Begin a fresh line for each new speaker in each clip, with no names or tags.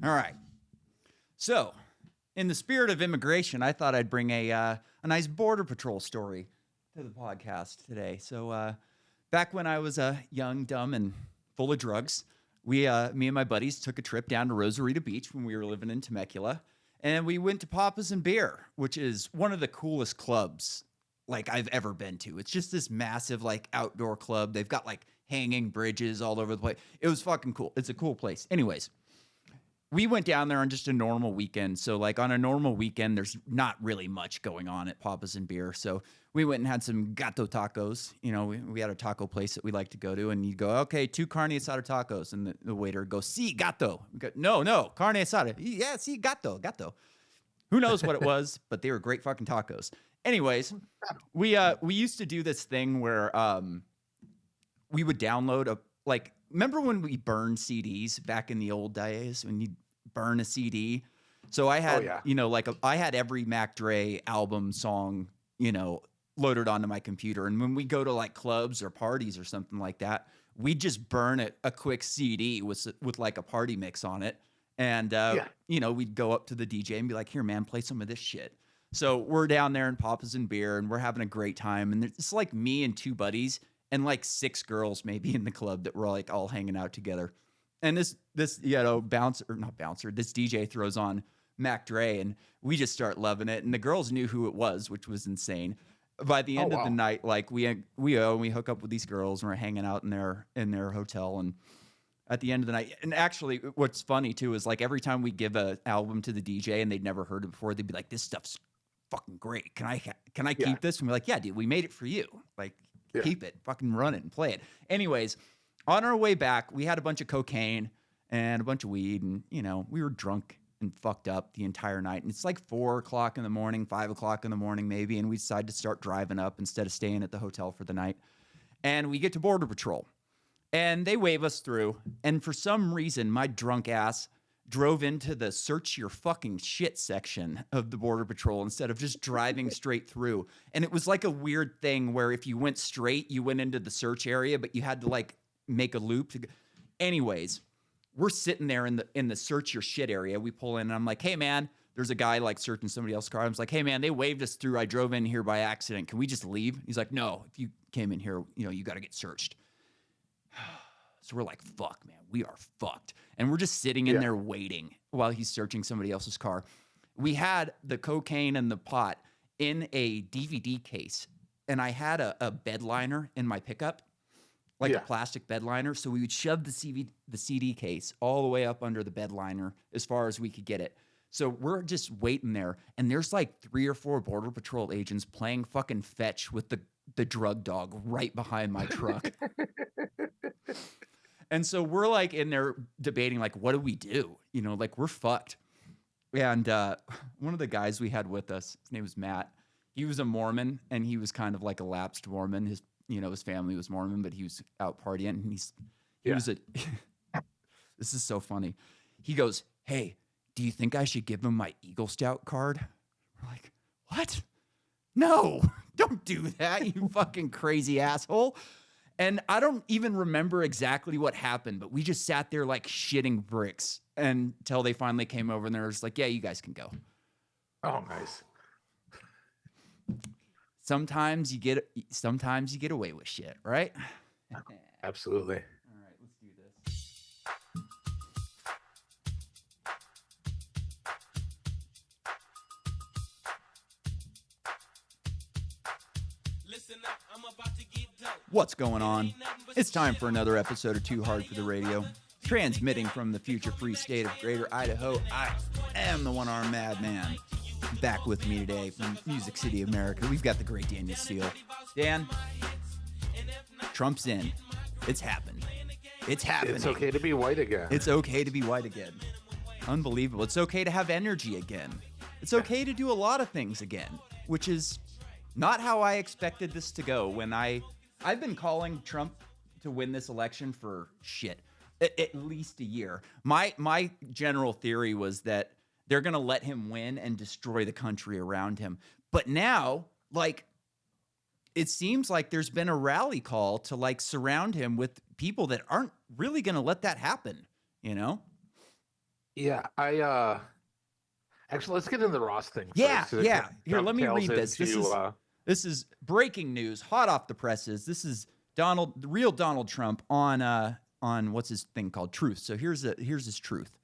All right. So, in the spirit of immigration, I thought I'd bring a nice Border Patrol story to the podcast today. So, back when I was young, dumb, and full of drugs, me and my buddies took a trip down to Rosarito Beach when we were living in Temecula, and we went to Papa's and Beer, which is one of the coolest clubs like I've ever been to. It's just this massive like outdoor club. They've got like hanging bridges all over the place. It was fucking cool. It's a cool place. Anyways, we went down there on just a normal weekend. So like on a normal weekend, there's not really much going on at Papa's and Beer. So we went and had some gato tacos. You know, we had a taco place that we like to go to, and you go, okay, 2 carne asada tacos. And the waiter goes, si, gato. We go, no, carne asada. Yeah, si, gato. Who knows what it was, but they were great fucking tacos. Anyways, we used to do this thing where we would download remember when we burned CDs back in the old days when you burn a CD? So I had, I had every Mac Dre album song, loaded onto my computer. And when we go to like clubs or parties or something like that, we just burn a quick CD with like a party mix on it. And, we'd go up to the DJ and be like, here, man, play some of this shit. So we're down there in Papa's and Beer and we're having a great time. And it's like me and 2 buddies and like 6 girls maybe in the club that were like all hanging out together. And this DJ throws on Mac Dre and we just start loving it. And the girls knew who it was, which was insane. By the end of the night, like we hook up with these girls and we're hanging out in their hotel. And at the end of the night, and actually what's funny too is like every time we give an album to the DJ and they'd never heard it before, they'd be like, this stuff's fucking great. Can I keep this? And we're like, yeah, dude, we made it for you. Like, keep it, fucking run it and play it. Anyways, on our way back, we had a bunch of cocaine and a bunch of weed, and we were drunk and fucked up the entire night. And it's like 4 o'clock in the morning, 5 o'clock in the morning maybe, and we decided to start driving up instead of staying at the hotel for the night. And we get to Border Patrol, and they wave us through. And for some reason, my drunk ass drove into the search your fucking shit section of the Border Patrol instead of just driving straight through. And it was like a weird thing where if you went straight, you went into the search area, but you had to like make a loop. Anyways, we're sitting there in the search your shit area. We pull in and I'm like, hey man, there's a guy like searching somebody else's car. I was like, hey man, they waved us through. I drove in here by accident. Can we just leave? He's like, no, if you came in here, you got to get searched. So we're like, fuck, man, we are fucked. And we're just sitting in there waiting while he's searching somebody else's car. We had the cocaine and the pot in a DVD case, and I had a bed liner in my pickup, like a plastic bed liner. So we would shove the CD case all the way up under the bed liner as far as we could get it. So we're just waiting there, and there's like 3 or 4 Border Patrol agents playing fucking fetch with the drug dog right behind my truck. And so we're like in there debating, like, what do we do? Like we're fucked. And one of the guys we had with us, his name was Matt. He was a Mormon, and he was kind of like a lapsed Mormon. His family was Mormon, but he was out partying. And he was this is so funny. He goes, hey, do you think I should give him my Eagle Scout card? We're like, what? No, don't do that, you fucking crazy asshole. And I don't even remember exactly what happened, but we just sat there like shitting bricks until they finally came over and they were just like, yeah, you guys can go.
Oh, nice.
Sometimes you get away with shit, right?
Absolutely.
All right, let's do this.
Listen up, I'm about to get dope.
What's going on? It's time for another episode of Too Hard for the Radio. Transmitting from the future-free state of Greater Idaho, I am the one-armed madman. Back with me today from Music City, America, we've got the great Daniel Steele. Dan, Trump's in. It's happened. It's happening.
It's okay to be white again.
It's okay to be white again. Unbelievable. It's okay to have energy again. It's okay to do a lot of things again, which is not how I expected this to go. When I've been calling Trump to win this election for shit, at least a year. My general theory was that they're going to let him win and destroy the country around him. But now, like, it seems like there's been a rally call to like surround him with people that aren't really going to let that happen,
Yeah, I actually let's get into the Ross thing
Yeah,
first. 'Cause it kind
yeah.
of
Here, let me
dovetails
read this.
into
This is breaking news, hot off the presses. This is the real Donald Trump on what's his thing called Truth. So here's his truth.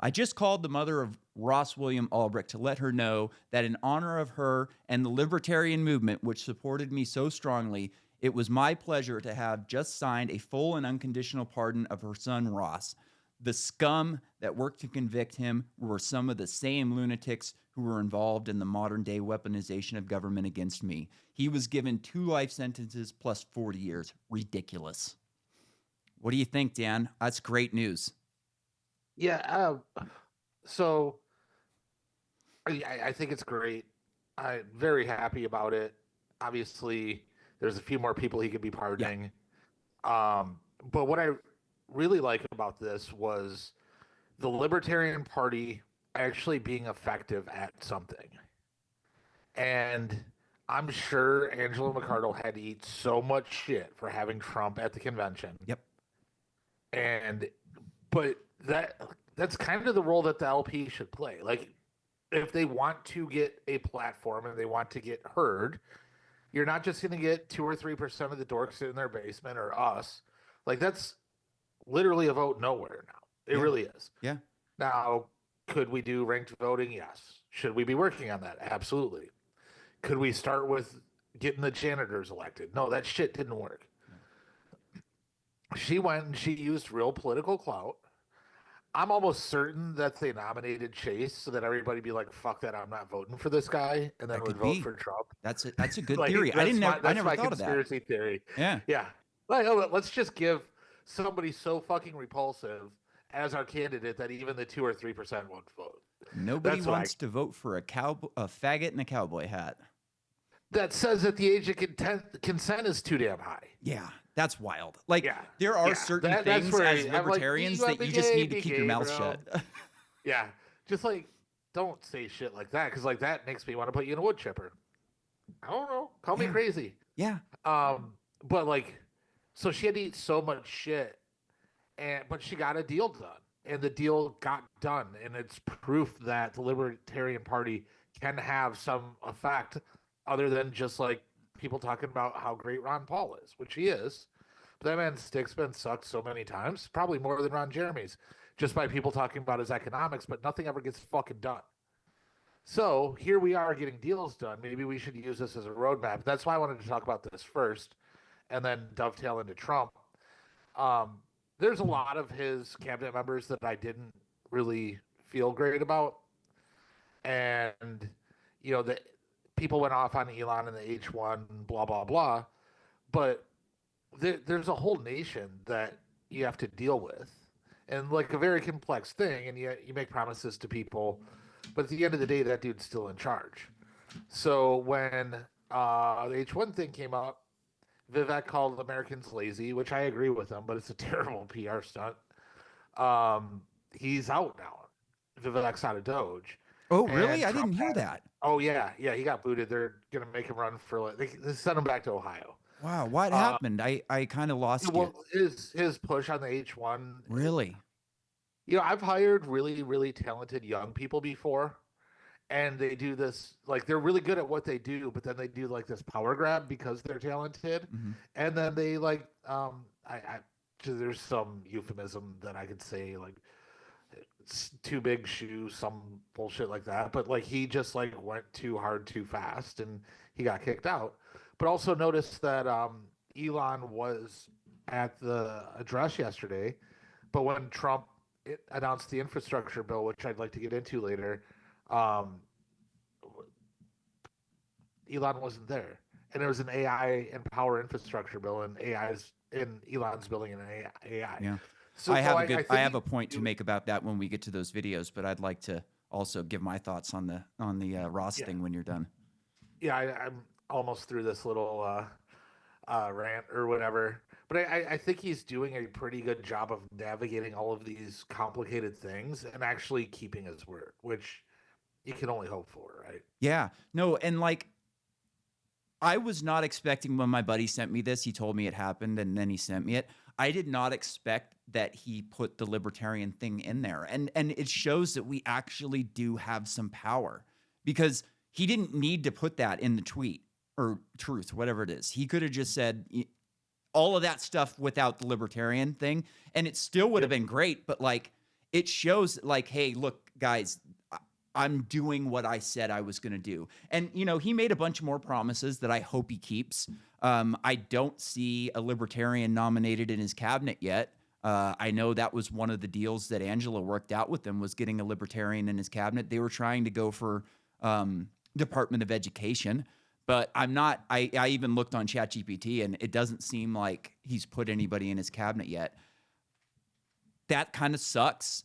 I just called the mother of Ross William Ulbricht to let her know that in honor of her and the libertarian movement, which supported me so strongly, it was my pleasure to have just signed a full and unconditional pardon of her son Ross. The scum that worked to convict him were some of the same lunatics who were involved in the modern day weaponization of government against me. He was given 2 life sentences plus 40 years. Ridiculous. What do you think, Dan? That's great news.
yeah. So I think it's great. I'm very happy about it. Obviously, there's a few more people he could be
Yeah.
pardoning. But what I really like about this was the Libertarian Party actually being effective at something. And I'm sure Angela McArdle had to eat so much shit for having Trump at the convention.
Yep.
And but that's kind of the role that the LP should play. Like if they want to get a platform and they want to get heard, you're not just going to get 2 or 3% of the dorks in their basement or us. Like that's literally a vote nowhere now. It
Yeah.
really is.
Yeah.
Now, could we do ranked voting? Yes. Should we be working on that? Absolutely. Could we start with getting the janitors elected? No, that shit didn't work. She went and she used real political clout. I'm almost certain that they nominated Chase so that everybody be like, "Fuck that! I'm not voting for this guy," and then
That
would
could
vote
be.
for Trump.
That's a good
Like
theory. I
that's
never
my
thought of that.
conspiracy theory.
Yeah.
Yeah, like let's just give somebody so fucking repulsive as our candidate that even the 2 or 3% won't vote.
Nobody
That's what
wants to vote for a faggot in a cowboy hat.
that says that the age of consent is too damn high.
Yeah, that's wild. Like
Yeah,
there are
yeah.
certain
That's
things
where
as
I'm like,
libertarians
you
that
wanna
you
be
just
gay,
need to
be
keep your
gay,
mouth
bro.
shut.
Yeah, just like don't say shit like that because like that makes me want to put you in a wood chipper. I don't know. Call me
Yeah.
crazy.
Yeah.
But like, so she had to eat so much shit, but she got a deal done, and the deal got done, and it's proof that the Libertarian Party can have some effect, other than just like people talking about how great Ron Paul is, which he is. But that man's stick's been sucked so many times, probably more than Ron Jeremy's, just by people talking about his economics, but nothing ever gets fucking done. So here we are getting deals done. Maybe we should use this as a roadmap. That's why I wanted to talk about this first and then dovetail into Trump. Um, there's a lot of his cabinet members that I didn't really feel great about. And, the people went off on Elon and the H1, blah, blah, blah. But there's a whole nation that you have to deal with and like a very complex thing. And yet you make promises to people. But at the end of the day, that dude's still in charge. So when the H1 thing came up, Vivek called Americans lazy, which I agree with him, but it's a terrible PR stunt. He's out now. Vivek's out of DOGE.
Oh,
And
really? I
Trump
didn't hear
had-
that.
Oh, yeah. Yeah, he got booted. They're going to make him run for, like, they sent him back to Ohio.
Wow, what happened? I kind of lost you.
Well, his push on the H1.
Really?
I've hired really, really talented young people before, and they do this like they're really good at what they do, but then they do like this power grab because they're talented,
Mhm.
and then they like there's some euphemism that I could say like it's too big shoes, some bullshit like that. But like he just like went too hard too fast, and he got kicked out. But also notice that Elon was at the address yesterday, but when Trump announced the infrastructure bill, which I'd like to get into later, um, Elon wasn't there, and there was an AI and power infrastructure bill, and AI's in Elon's building an AI.
Yeah.
So
I have
think
I have a point to make about that when we get to those videos, but I'd like to also give my thoughts on the Ross thing when you're done.
Yeah, I'm almost through this little rant or whatever, but I think he's doing a pretty good job of navigating all of these complicated things and actually keeping his word, which you can only hope for, right?
Yeah. No, and like I was not expecting when my buddy sent me this, he told me it happened and then he sent me it. I did not expect that he put the libertarian thing in there. And it shows that we actually do have some power, because he didn't need to put that in the tweet or truth, whatever it is. He could have just said all of that stuff without the libertarian thing, and it still would have been great. But like, it shows like, hey, look, guys, I'm doing what I said I was going to do. And, you know, he made a bunch more promises that I hope he keeps. I don't see a libertarian nominated in his cabinet yet. I know that was one of the deals that Angela worked out with him, was getting a libertarian in his cabinet. They were trying to go for Department of Education, but I'm not. I even looked on ChatGPT, and it doesn't seem like he's put anybody in his cabinet yet. That kind of sucks.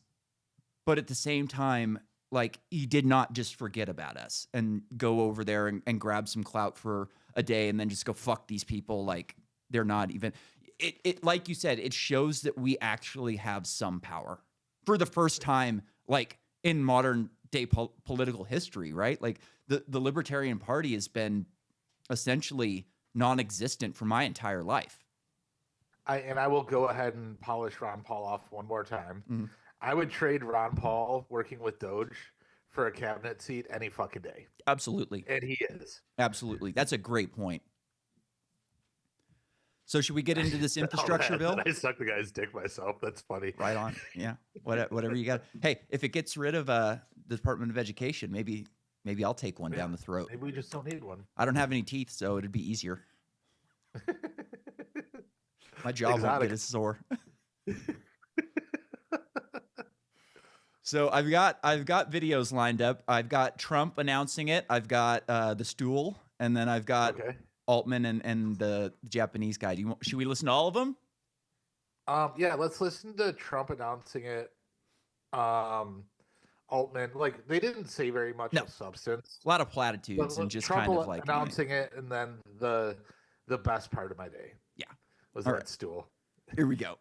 But at the same time, like, he did not just forget about us and go over there and grab some clout for a day and then just go, fuck these people. Like, they're not even, it like you said, it shows that we actually have some power for the first time, like, in modern day political history, right? Like, the Libertarian Party has been essentially non-existent for my entire life.
I will go ahead and polish Ron Paul off one more time.
Mm-hmm.
I would trade Ron Paul working with DOGE for a cabinet seat any fucking day.
Absolutely.
And he is.
Absolutely. That's a great point. So should we get into this infrastructure bill?
I suck the guy's dick myself. That's funny.
Right on. Yeah. Whatever you got. Hey, if it gets rid of the Department of Education, maybe I'll take one down the throat.
Maybe we just don't need one.
I don't have any teeth, so it'd be easier. My jaw won't get as sore. So I've got videos lined up. I've got Trump announcing it. I've got the stool, and then I've got Altman and the Japanese guy. Should we listen to all of them?
Yeah, let's listen to Trump announcing it. Altman, like, they didn't say very much of substance.
A lot of platitudes and just
Trump
kind of like
announcing it, and then the best part of my day.
Yeah,
was that stool.
Here we go.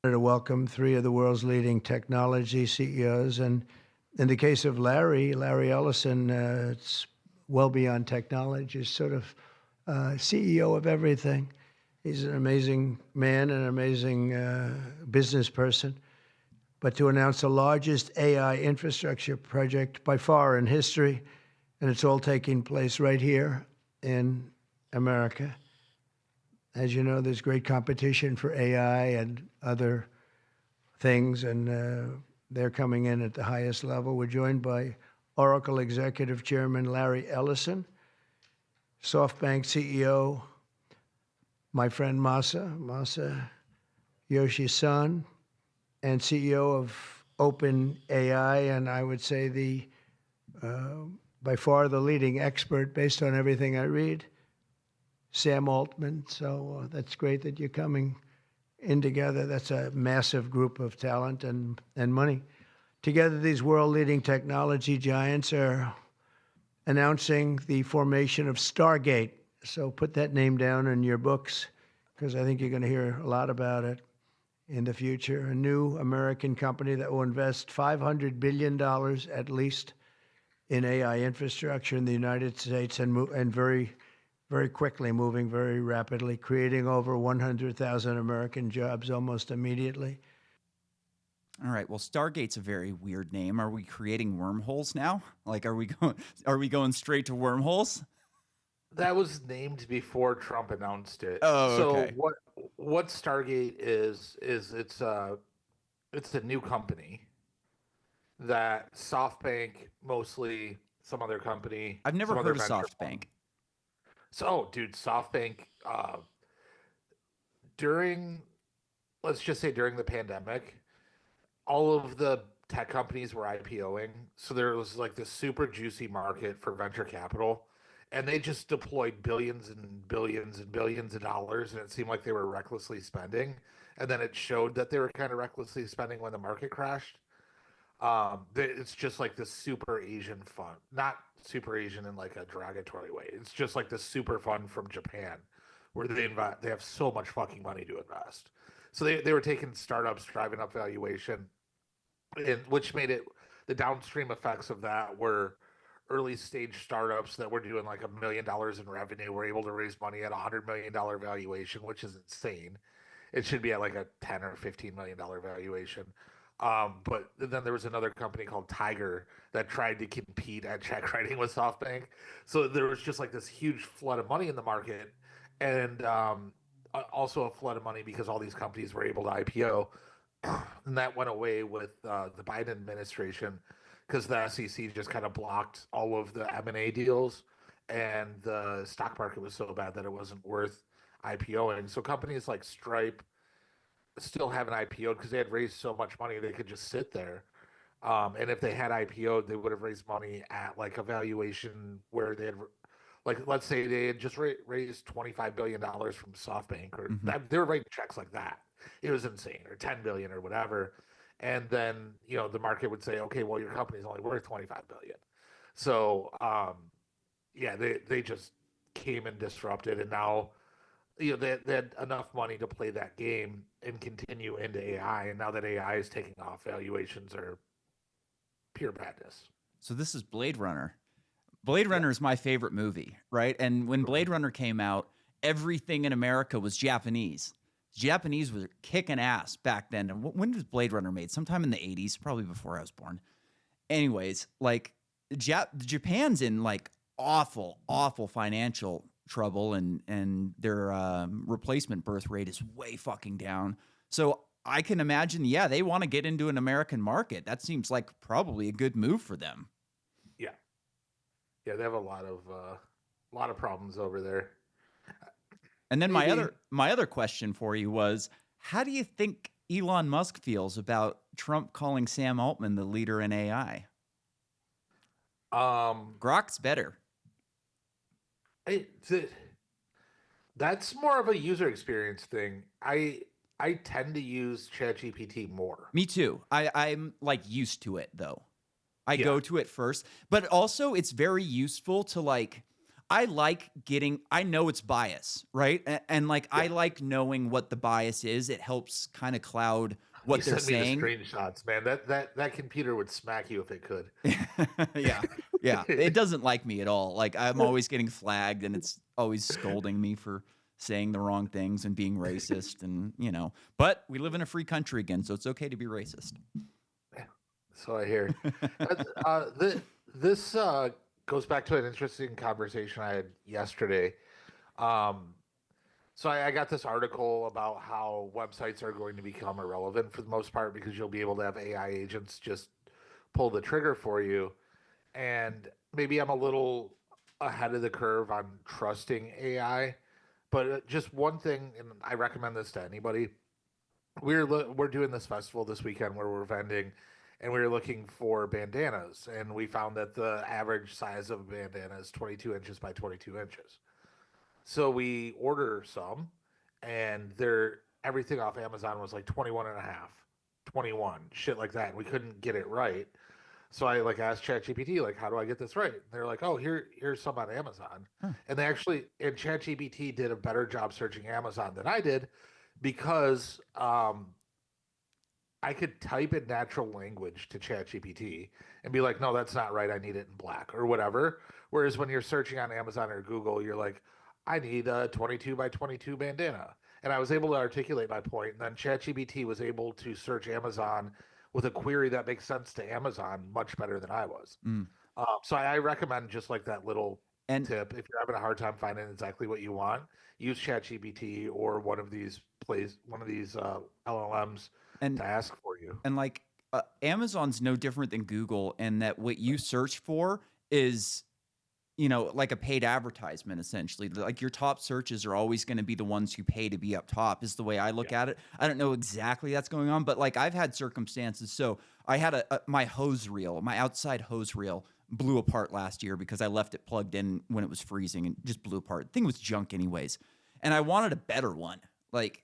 To welcome three of the world's leading technology CEOs, and in the case of Larry Ellison, it's well beyond technology. He's sort of CEO of everything. He's an amazing man, an amazing business person. But to announce the largest AI infrastructure project by far in history, and it's all taking place right here in America. As you know, there's great competition for AI and other things, and they're coming in at the highest level. We're joined by Oracle Executive Chairman Larry Ellison, SoftBank CEO, my friend Masa Yoshi-san, and CEO of OpenAI, and I would say by far the leading expert based on everything I read, Sam Altman. So that's great that you're coming in together. That's a massive group of talent and money. Together, these world-leading technology giants are announcing the formation of Stargate. So put that name down in your books, because I think you're going to hear a lot about it in the future. A new American company that will invest $500 billion at least in AI infrastructure in the United States, and very, very quickly, moving very rapidly, creating over 100,000 American jobs almost immediately.
All right. Well, Stargate's a very weird name. Are we creating wormholes now? Like, are we going straight to wormholes?
That was named before Trump announced it.
Oh, okay.
So what Stargate is it's a new company that SoftBank, mostly, some other company.
I've never heard of SoftBank.
So, dude, SoftBank, let's just say during the pandemic, all of the tech companies were IPOing. So there was like this super juicy market for venture capital, and they just deployed billions and billions and billions of dollars, and it seemed like they were recklessly spending. And then it showed that they were kind of recklessly spending when the market crashed. It's just like this super Asian fund, not super Asian in like a derogatory way. It's just like this super fund from Japan, where they have so much fucking money to invest. So they were taking startups, driving up valuation, and which made it, the downstream effects of that were early stage startups that were doing like $1 million in revenue were able to raise money at $100 million valuation, which is insane. It should be at like a 10 or $15 million valuation. But then there was another company called Tiger that tried to compete at check writing with SoftBank. So there was just like this huge flood of money in the market, and also a flood of money because all these companies were able to IPO, and that went away with the Biden administration because the SEC just kind of blocked all of the M&A deals, and the stock market was so bad that it wasn't worth IPOing. So companies like Stripe still haven't IPO'd because they had raised so much money they could just sit there. And if they had IPO'd, they would have raised money at like a valuation where they had, like, let's say they had just raised $25 billion from SoftBank, or
Mhm.
that they were writing checks like that. It was insane, or 10 billion or whatever. And then, the market would say, okay, well, your company's only worth 25 billion. So, yeah, they just came and disrupted, and now they had enough money to play that game and continue into AI. And now that AI is taking off, valuations are pure madness.
So this is Blade Runner. Blade
Yeah.
Runner is my favorite movie, right? And when Blade Runner came out, everything in America was Japanese. Japanese was kicking ass back then. And when was Blade Runner made? Sometime in the 80s, probably before I was born. Anyways, like Japan's in like awful financial trouble, and their replacement birth rate is way fucking down. So I can imagine, yeah, they want to get into an American market. That seems like probably a good move for them.
Yeah, yeah, they have a lot of problems over there.
And then
Maybe.
my other question for you was, how do you think Elon Musk feels about Trump calling Sam Altman the leader in AI?
Um,
Grok's better.
it, that's more of a user experience thing. I tend to use ChatGPT more.
Me too. I'm like used to it though. I
Yeah.
go to it first, but also it's very useful to like, I know it's bias, right? And like, I like knowing what the bias is. It helps kind of cloud what
You
they're
sent me the
saying.
screenshots, man. That computer would smack you if it could.
Yeah. Yeah. It doesn't like me at all. Like, I'm always getting flagged, and it's always scolding me for saying the wrong things and being racist. And, but we live in a free country again, so it's okay to be racist.
So I hear. This goes back to an interesting conversation I had yesterday. Um, so I got this article about how websites are going to become irrelevant for the most part because you'll be able to have AI agents just pull the trigger for you. And maybe I'm a little ahead of the curve on trusting AI, but just one thing, and I recommend this to anybody. We're doing this festival this weekend where we're vending, and we were looking for bandanas, and we found that the average size of a bandana is 22 inches by 22 inches. So we order some, and they're everything off Amazon was like 21 and a half, 21, shit like that. And we couldn't get it right. So I like asked ChatGPT, like, how do I get this right? And they're like, oh, here's some on Amazon.
Huh.
And and ChatGPT did a better job searching Amazon than I did because I could type in natural language to ChatGPT and be like, no, that's not right. I need it in black or whatever. Whereas when you're searching on Amazon or Google, you're like, I need a 22 by 22 bandana. And I was able to articulate my point. And then ChatGPT was able to search Amazon with a query that makes sense to Amazon much better than I was.
Mm.
So I recommend just like that little
And
tip. If you're having a hard time finding exactly what you want, use ChatGPT or one of these LLMs
and
to ask for you.
and like Amazon's no different than Google in that what you search for is like a paid advertisement, essentially. Like, your top searches are always going to be the ones who pay to be up top, is the way I look at it. I don't know exactly that's going on, but like, I've had circumstances. So I had my hose reel, my outside hose reel blew apart last year because I left it plugged in when it was freezing and just blew apart. The thing was junk anyways. And I wanted a better one. Like,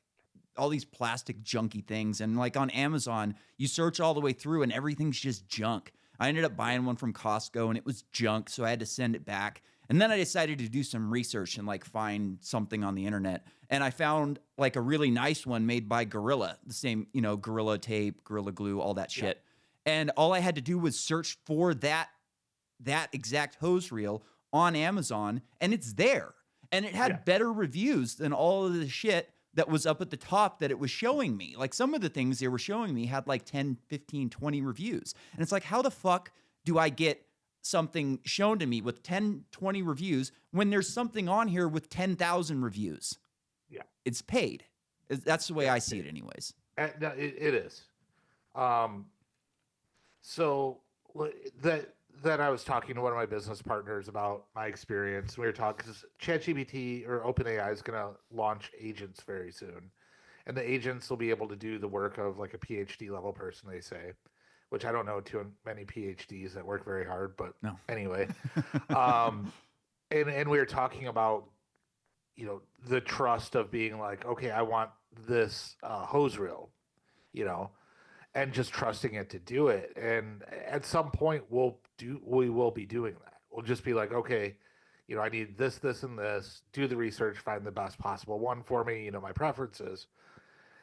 all these plastic junky things. And like on Amazon, you search all the way through and everything's just junk. I ended up buying one from Costco and it was junk, so I had to send it back. And then I decided to do some research and like find something on the internet. And I found like a really nice one made by Gorilla, the same, Gorilla Tape, Gorilla Glue, all that shit. And all I had to do was search for that exact hose reel on Amazon, and it's there. And it had better reviews than all of the shit that was up at the top that it was showing me. Like some of the things they were showing me had like 10, 15, 20 reviews. And it's like, how the fuck do I get something shown to me with 10, 20 reviews when there's something on here with 10,000 reviews?
Yeah.
It's paid. That's the way I see it anyways.
No, it is. So that I was talking to one of my business partners about my experience. We were talking because ChatGPT or OpenAI is going to launch agents very soon, and the agents will be able to do the work of like a PhD level person. They say, which I don't know too many PhDs that work very hard, but
No.
anyway. And we were talking about the trust of being like, okay, I want this hose reel, and just trusting it to do it. And at some point we will be doing that. We'll just be like, okay, I need this, this, and this, do the research, find the best possible one for me, my preferences.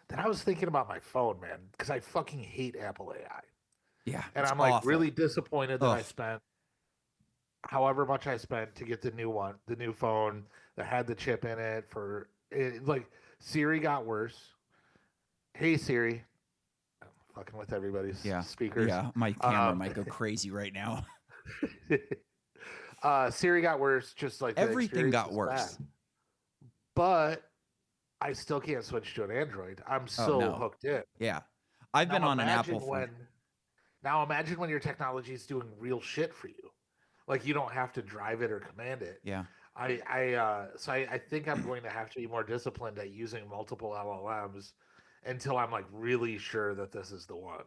Then I was thinking about my phone, man, because I fucking hate Apple AI.
Yeah.
And
it's
I'm like
awful.
really disappointed that I
Ugh.
spent however much I spent to get the new phone that had the chip in it for it. Like Siri got worse. Hey Siri, I'm fucking with everybody's speakers.
Yeah, my camera might go crazy right now.
Siri got worse, just like
Everything got worse.
Bad. But I still can't switch to an Android. I'm so hooked in.
Yeah. I've been on an Apple phone.
Now imagine when your technology is doing real shit for you. Like you don't have to drive it or command it.
Yeah.
So I think I'm going to have to be more disciplined at using multiple LLMs until I'm like really sure that this is the one,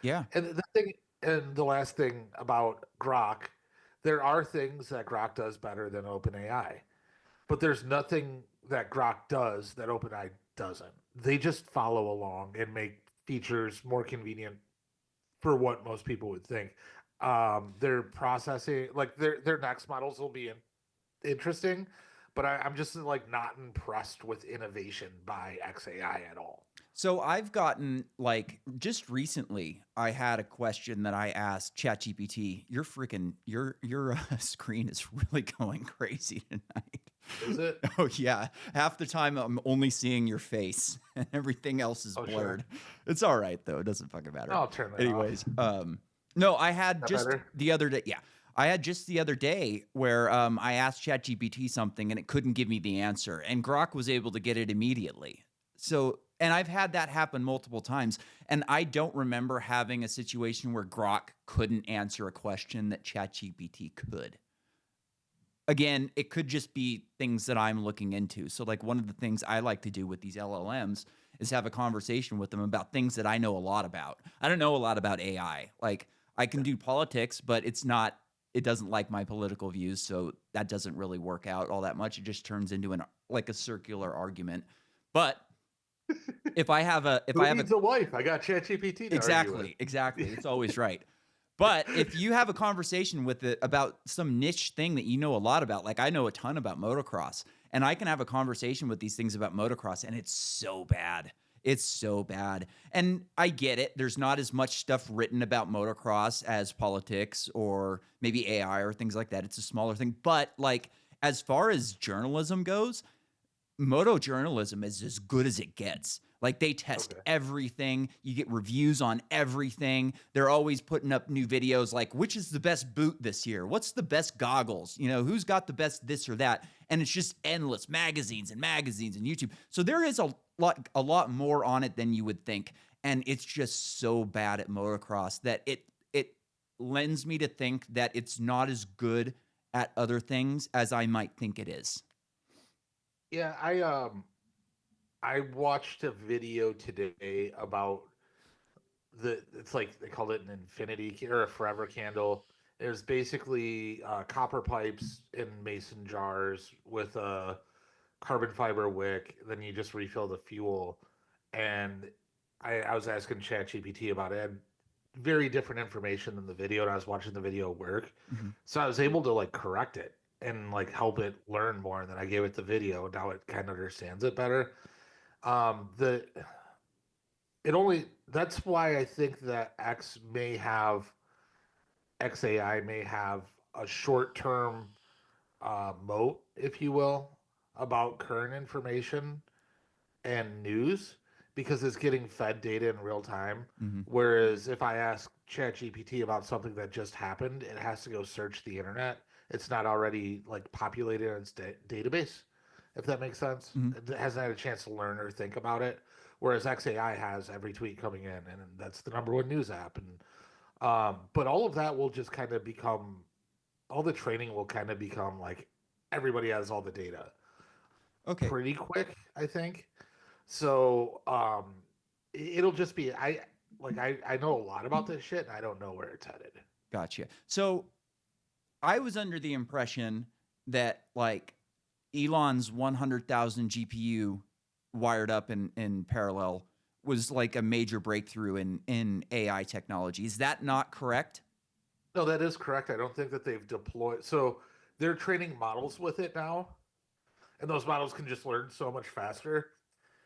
Yeah.
And the last thing about Grok, there are things that Grok does better than OpenAI, but there's nothing that Grok does that OpenAI doesn't. They just follow along and make features more convenient for what most people would think. Their processing, like their next models will be interesting, but I'm just like not impressed with innovation by XAI at all.
So I've gotten like just recently, I had a question that I asked ChatGPT. Your screen is really going crazy tonight.
Is it?
Oh yeah. Half the time I'm only seeing your face and everything else is blurred. Sure. It's all right though. It doesn't fucking matter.
I'll turn that
Anyways,
off.
No, I had just
better?
the other day. Yeah. I had just the other day where I asked ChatGPT something and it couldn't give me the answer, and Grok was able to get it immediately. So, and I've had that happen multiple times, and I don't remember having a situation where Grok couldn't answer a question that ChatGPT could. Again, it could just be things that I'm looking into. So, like one of the things I like to do with these LLMs is have a conversation with them about things that I know a lot about. I don't know a lot about AI. Like I can do politics, but it doesn't like my political views, so that doesn't really work out all that much. It just turns into a circular argument. But if I have a
wife, I got ChatGPT.
Exactly. It's always right. But if you have a conversation with it about some niche thing that you know a lot about, like I know a ton about motocross, and I can have a conversation with these things about motocross, and it's so bad. It's so bad. And I get it. There's not as much stuff written about motocross as politics or maybe AI or things like that. It's a smaller thing. But like as far as journalism goes, moto journalism is as good as it gets. Like they test everything. You get reviews on everything. They're always putting up new videos like, which is the best boot this year? What's the best goggles? Who's got the best this or that? And it's just endless magazines and YouTube. So there is a lot more on it than you would think. And it's just so bad at motocross that it lends me to think that it's not as good at other things as I might think it is.
Yeah, I watched a video today about it's like they called it an infinity or a forever candle. There's basically copper pipes in mason jars with a carbon fiber wick. Then you just refill the fuel. And I was asking ChatGPT about it. And very different information than the video, and I was watching the video work.
Mm-hmm.
So I was able to like correct it and like help it learn more. And then I gave it the video. Now it kind of understands it better. That's why I think that XAI may have a short-term moat, if you will, about current information, and news because it's getting fed data in real time.
Mm-hmm.
Whereas if I ask ChatGPT about something that just happened, it has to go search the internet. It's not already like populated in its database, if that makes sense.
Mm-hmm.
It hasn't had a chance to learn or think about it. Whereas XAI has every tweet coming in, and that's the number one news app. And but all of that will just kind of become, all the training will kind of become like everybody has all the data
Okay.
pretty quick, I think. So it'll just be I know a lot about this shit and I don't know where it's headed.
Gotcha. So I was under the impression that like Elon's 100,000 GPU wired up in parallel was like a major breakthrough in AI technology. Is that not correct?
No, that is correct. I don't think that they've deployed. So they're training models with it now, and those models can just learn so much faster.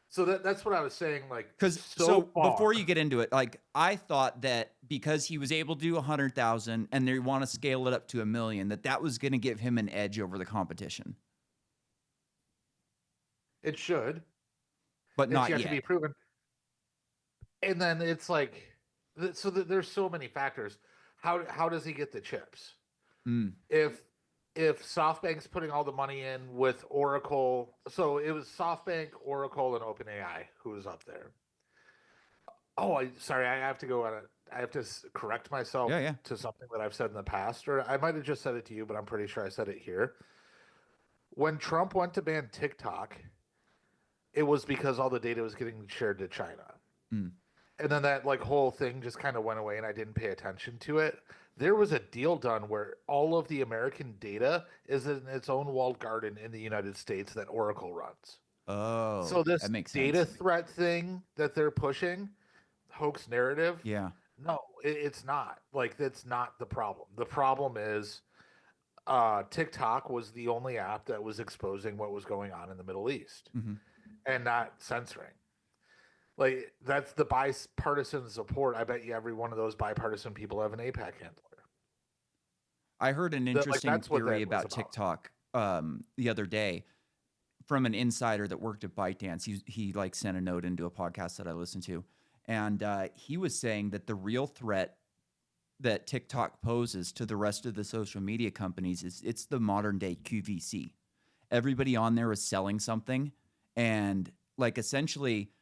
So that's what I was saying. Like,
Because
so far,
before you get into it, like I thought that because he was able to do 100,000 and they want to scale it up to 1,000,000, that was going to give him an edge over the competition.
it should,
But
it's
not
yet
yet.
to be proven. And then it's like, there's so many factors. How does he get the chips?
Mm.
If SoftBank's putting all the money in with Oracle, so it was SoftBank, Oracle, and OpenAI who was up there. Oh, sorry, I have to go on it. I have to correct myself
Yeah.
to something that I've said in the past, or I might have just said it to you, but I'm pretty sure I said it here. When Trump went to ban TikTok, it was because all the data was getting shared to China.
Mm.
And then that like whole thing just kind of went away and I didn't pay attention to it. There was a deal done where all of the American data is in its own walled garden in the United States that Oracle runs.
Oh,
So this
that makes
data
sense.
threat thing that they're pushing, hoax narrative,
Yeah.
no, it's not. Like that's not the problem. The problem is TikTok was the only app that was exposing what was going on in the Middle East
Mm-hmm.
and not censoring. Like that's the bipartisan support. I bet you every one of those bipartisan people have an APAC handler.
I heard an interesting
That's what
theory
that was
about TikTok the other day from an insider that worked at ByteDance. He like sent a note into a podcast that I listened to, and he was saying that the real threat that TikTok poses to the rest of the social media companies is it's the modern day QVC. Everybody on there is selling something, and like essentially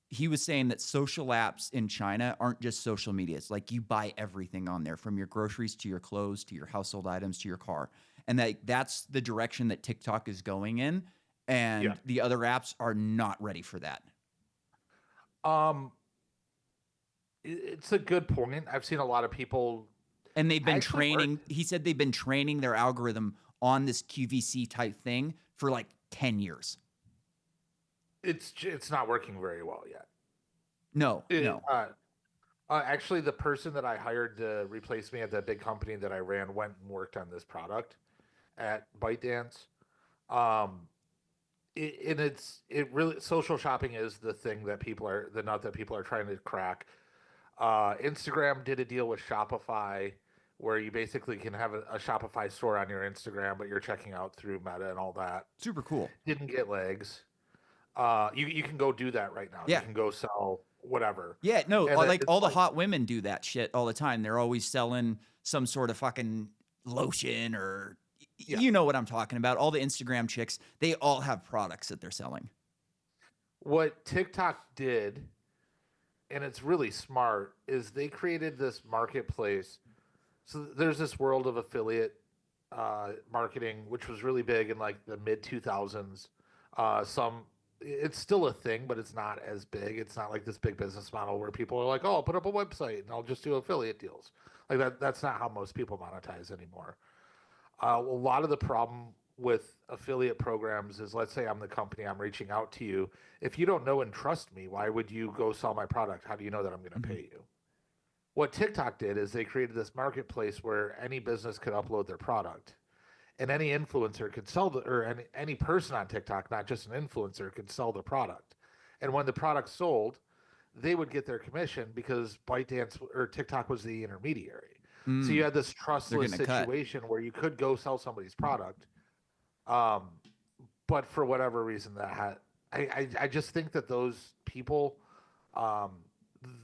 he was saying that social apps in China aren't just social media. It's like you buy everything on there, from your groceries to your clothes to your household items to your car. And that's the direction that TikTok is going in. And
Yeah.
the other apps are not ready for that.
Um, it's a good point. I've seen a lot of people.
And they've been
Actually
training. He said they've been training their algorithm on this QVC type thing for like 10 years.
It's not working very well yet.
No.
Actually, the person that I hired to replace me at that big company that I ran went and worked on this product at ByteDance. It really, social shopping is the thing that the nut that people are trying to crack. Instagram did a deal with Shopify where you basically can have a Shopify store on your Instagram, but you're checking out through Meta and all that.
Super cool.
Didn't get legs. You can go do that right now.
Yeah.
You can go sell whatever.
Yeah, no,
And
like
it's
all the hot women do that shit all the time. They're always selling some sort of fucking lotion or
Yeah.
you know what I'm talking about. All the Instagram chicks, they all have products that they're selling.
What TikTok did, and it's really smart, is they created this marketplace. So there's this world of affiliate marketing, which was really big in like the mid 2000s. It's still a thing, but it's not as big. It's not like this big business model where people are like, "Oh, I'll put up a website and I'll just do affiliate deals." Like that. That's not how most people monetize anymore. A lot of the problem with affiliate programs is, let's say I'm the company, I'm reaching out to you. If you don't know and trust me, why would you go sell my product? How do you know that I'm going to pay you? What TikTok did is they created this marketplace where any business could upload their product, and any influencer could sell or any person on TikTok, not just an influencer, could sell the product. And when the product sold, they would get their commission because ByteDance or TikTok was the intermediary. So you had this trustless situation where you could go sell somebody's product, but for whatever reason that I just think that those people, um,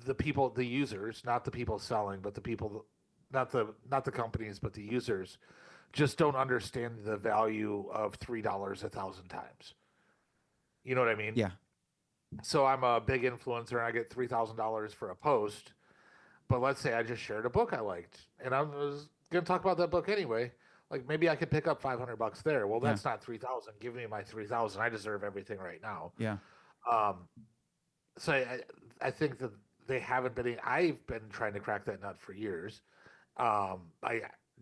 the users, not the people selling, but the people, not the companies, but the users, just don't understand the value of $3 1,000 times. You know what I mean?
Yeah.
So I'm a big influencer and I get $3,000 for a post. But let's say I just shared a book I liked and I was going to talk about that book anyway. Like maybe I could pick up $500 there. Well,
Yeah.
that's not 3,000. Give me my 3,000. I deserve everything right now.
Yeah.
Um, so I think that they haven't been. I've been trying to crack that nut for years. I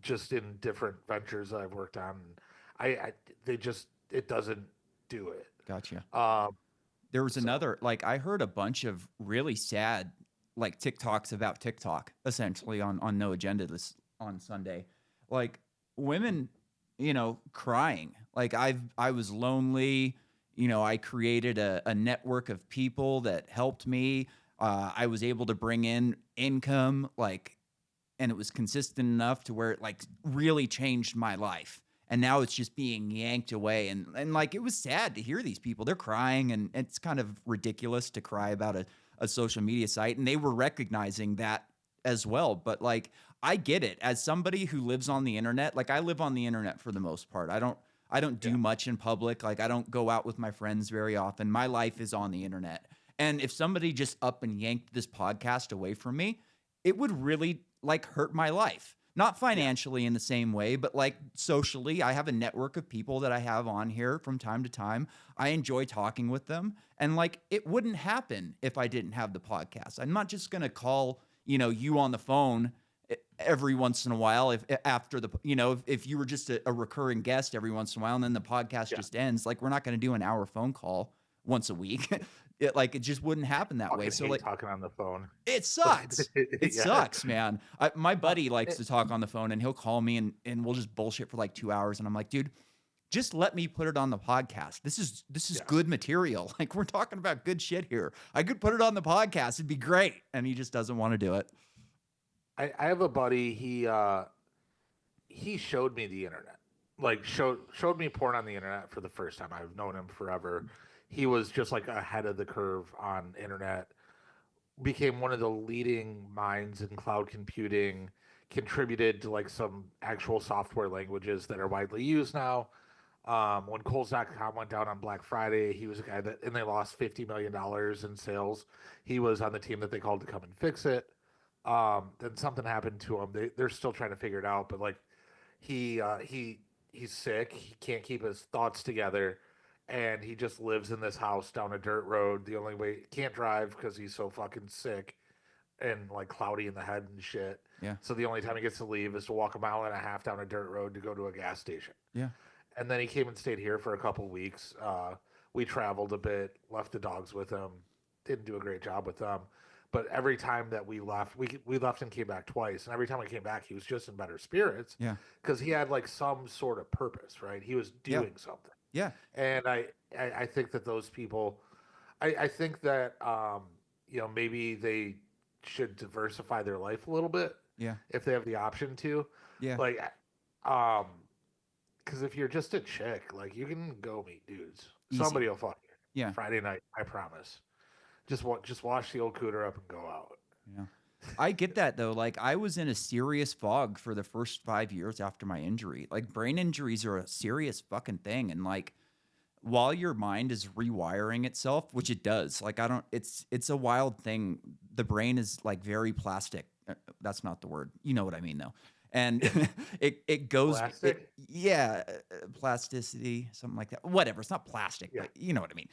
just in different ventures that I've worked on. I they just it doesn't do it.
Gotcha.
Um,
There was
so
another, like, I heard a bunch of really sad, like, TikToks about TikTok, essentially on No Agenda this on Sunday. Like, women, crying. Like, I was lonely. I created a network of people that helped me. I was able to bring in income, like, and it was consistent enough to where it like really changed my life. And now it's just being yanked away. And like it was sad to hear these people. They're crying, and it's kind of ridiculous to cry about a social media site. And they were recognizing that as well. But like I get it. As somebody who lives on the internet, like I live on the internet for the most part. I don't do much in public. Like I don't go out with my friends very often. My life is on the internet. And if somebody just up and yanked this podcast away from me, it would really like hurt my life. Not financially in the same way, but like socially. I have a network of people that I have on here from time to time. I enjoy talking with them. And like it wouldn't happen if I didn't have the podcast. I'm not just going to call, you on the phone every once in a while if after the if you were just a recurring guest every once in a while and then the podcast just ends. Like we're not going to do an hour phone call once a week. It just wouldn't happen that way. So like
talking on the phone,
it sucks. It sucks, man. My buddy likes to talk on the phone and he'll call me and we'll just bullshit for like 2 hours. And I'm like, dude, just let me put it on the podcast. This is good material. Like we're talking about good shit here. I could put it on the podcast. It'd be great. And he just doesn't want to do it.
I have a buddy. He showed me the internet, like showed me porn on the internet for the first time. I've known him forever. He was just like ahead of the curve on internet. Became one of the leading minds in cloud computing. Contributed to like some actual software languages that are widely used now. When Kohl's.com went down on Black Friday, he was a guy and they lost $50 million in sales. He was on the team that they called to come and fix it. Then something happened to him. They're still trying to figure it out, but like he's sick. He can't keep his thoughts together, and he just lives in this house down a dirt road. The only way can't drive because he's so fucking sick and like cloudy in the head and shit.
Yeah.
So the only time he gets to leave is to walk a mile and a half down a dirt road to go to a gas station.
Yeah.
And then he came and stayed here for a couple weeks. We traveled a bit, left the dogs with him. Didn't do a great job with them. But every time that we left, we left and came back twice. And every time we came back, he was just in better spirits.
Yeah.
Because he had like some sort of purpose, right? He was doing something.
Yeah.
And I think that those people, I think that, maybe they should diversify their life a little bit.
Yeah.
If they have the option to.
Yeah.
Like, because if you're just a chick, like you can go meet dudes.
Easy.
Somebody will fuck you.
Yeah.
Friday night, I promise. Just wash the old cooter up and go out.
Yeah. I get that though. Like I was in a serious fog for the first 5 years after my injury. Like brain injuries are a serious fucking thing. And like while your mind is rewiring itself, which it does, like it's a wild thing. The brain is like very plastic. That's not the word. You know what I mean though. And it goes, plasticity, something like that. Whatever. It's not plastic, but you know what I mean.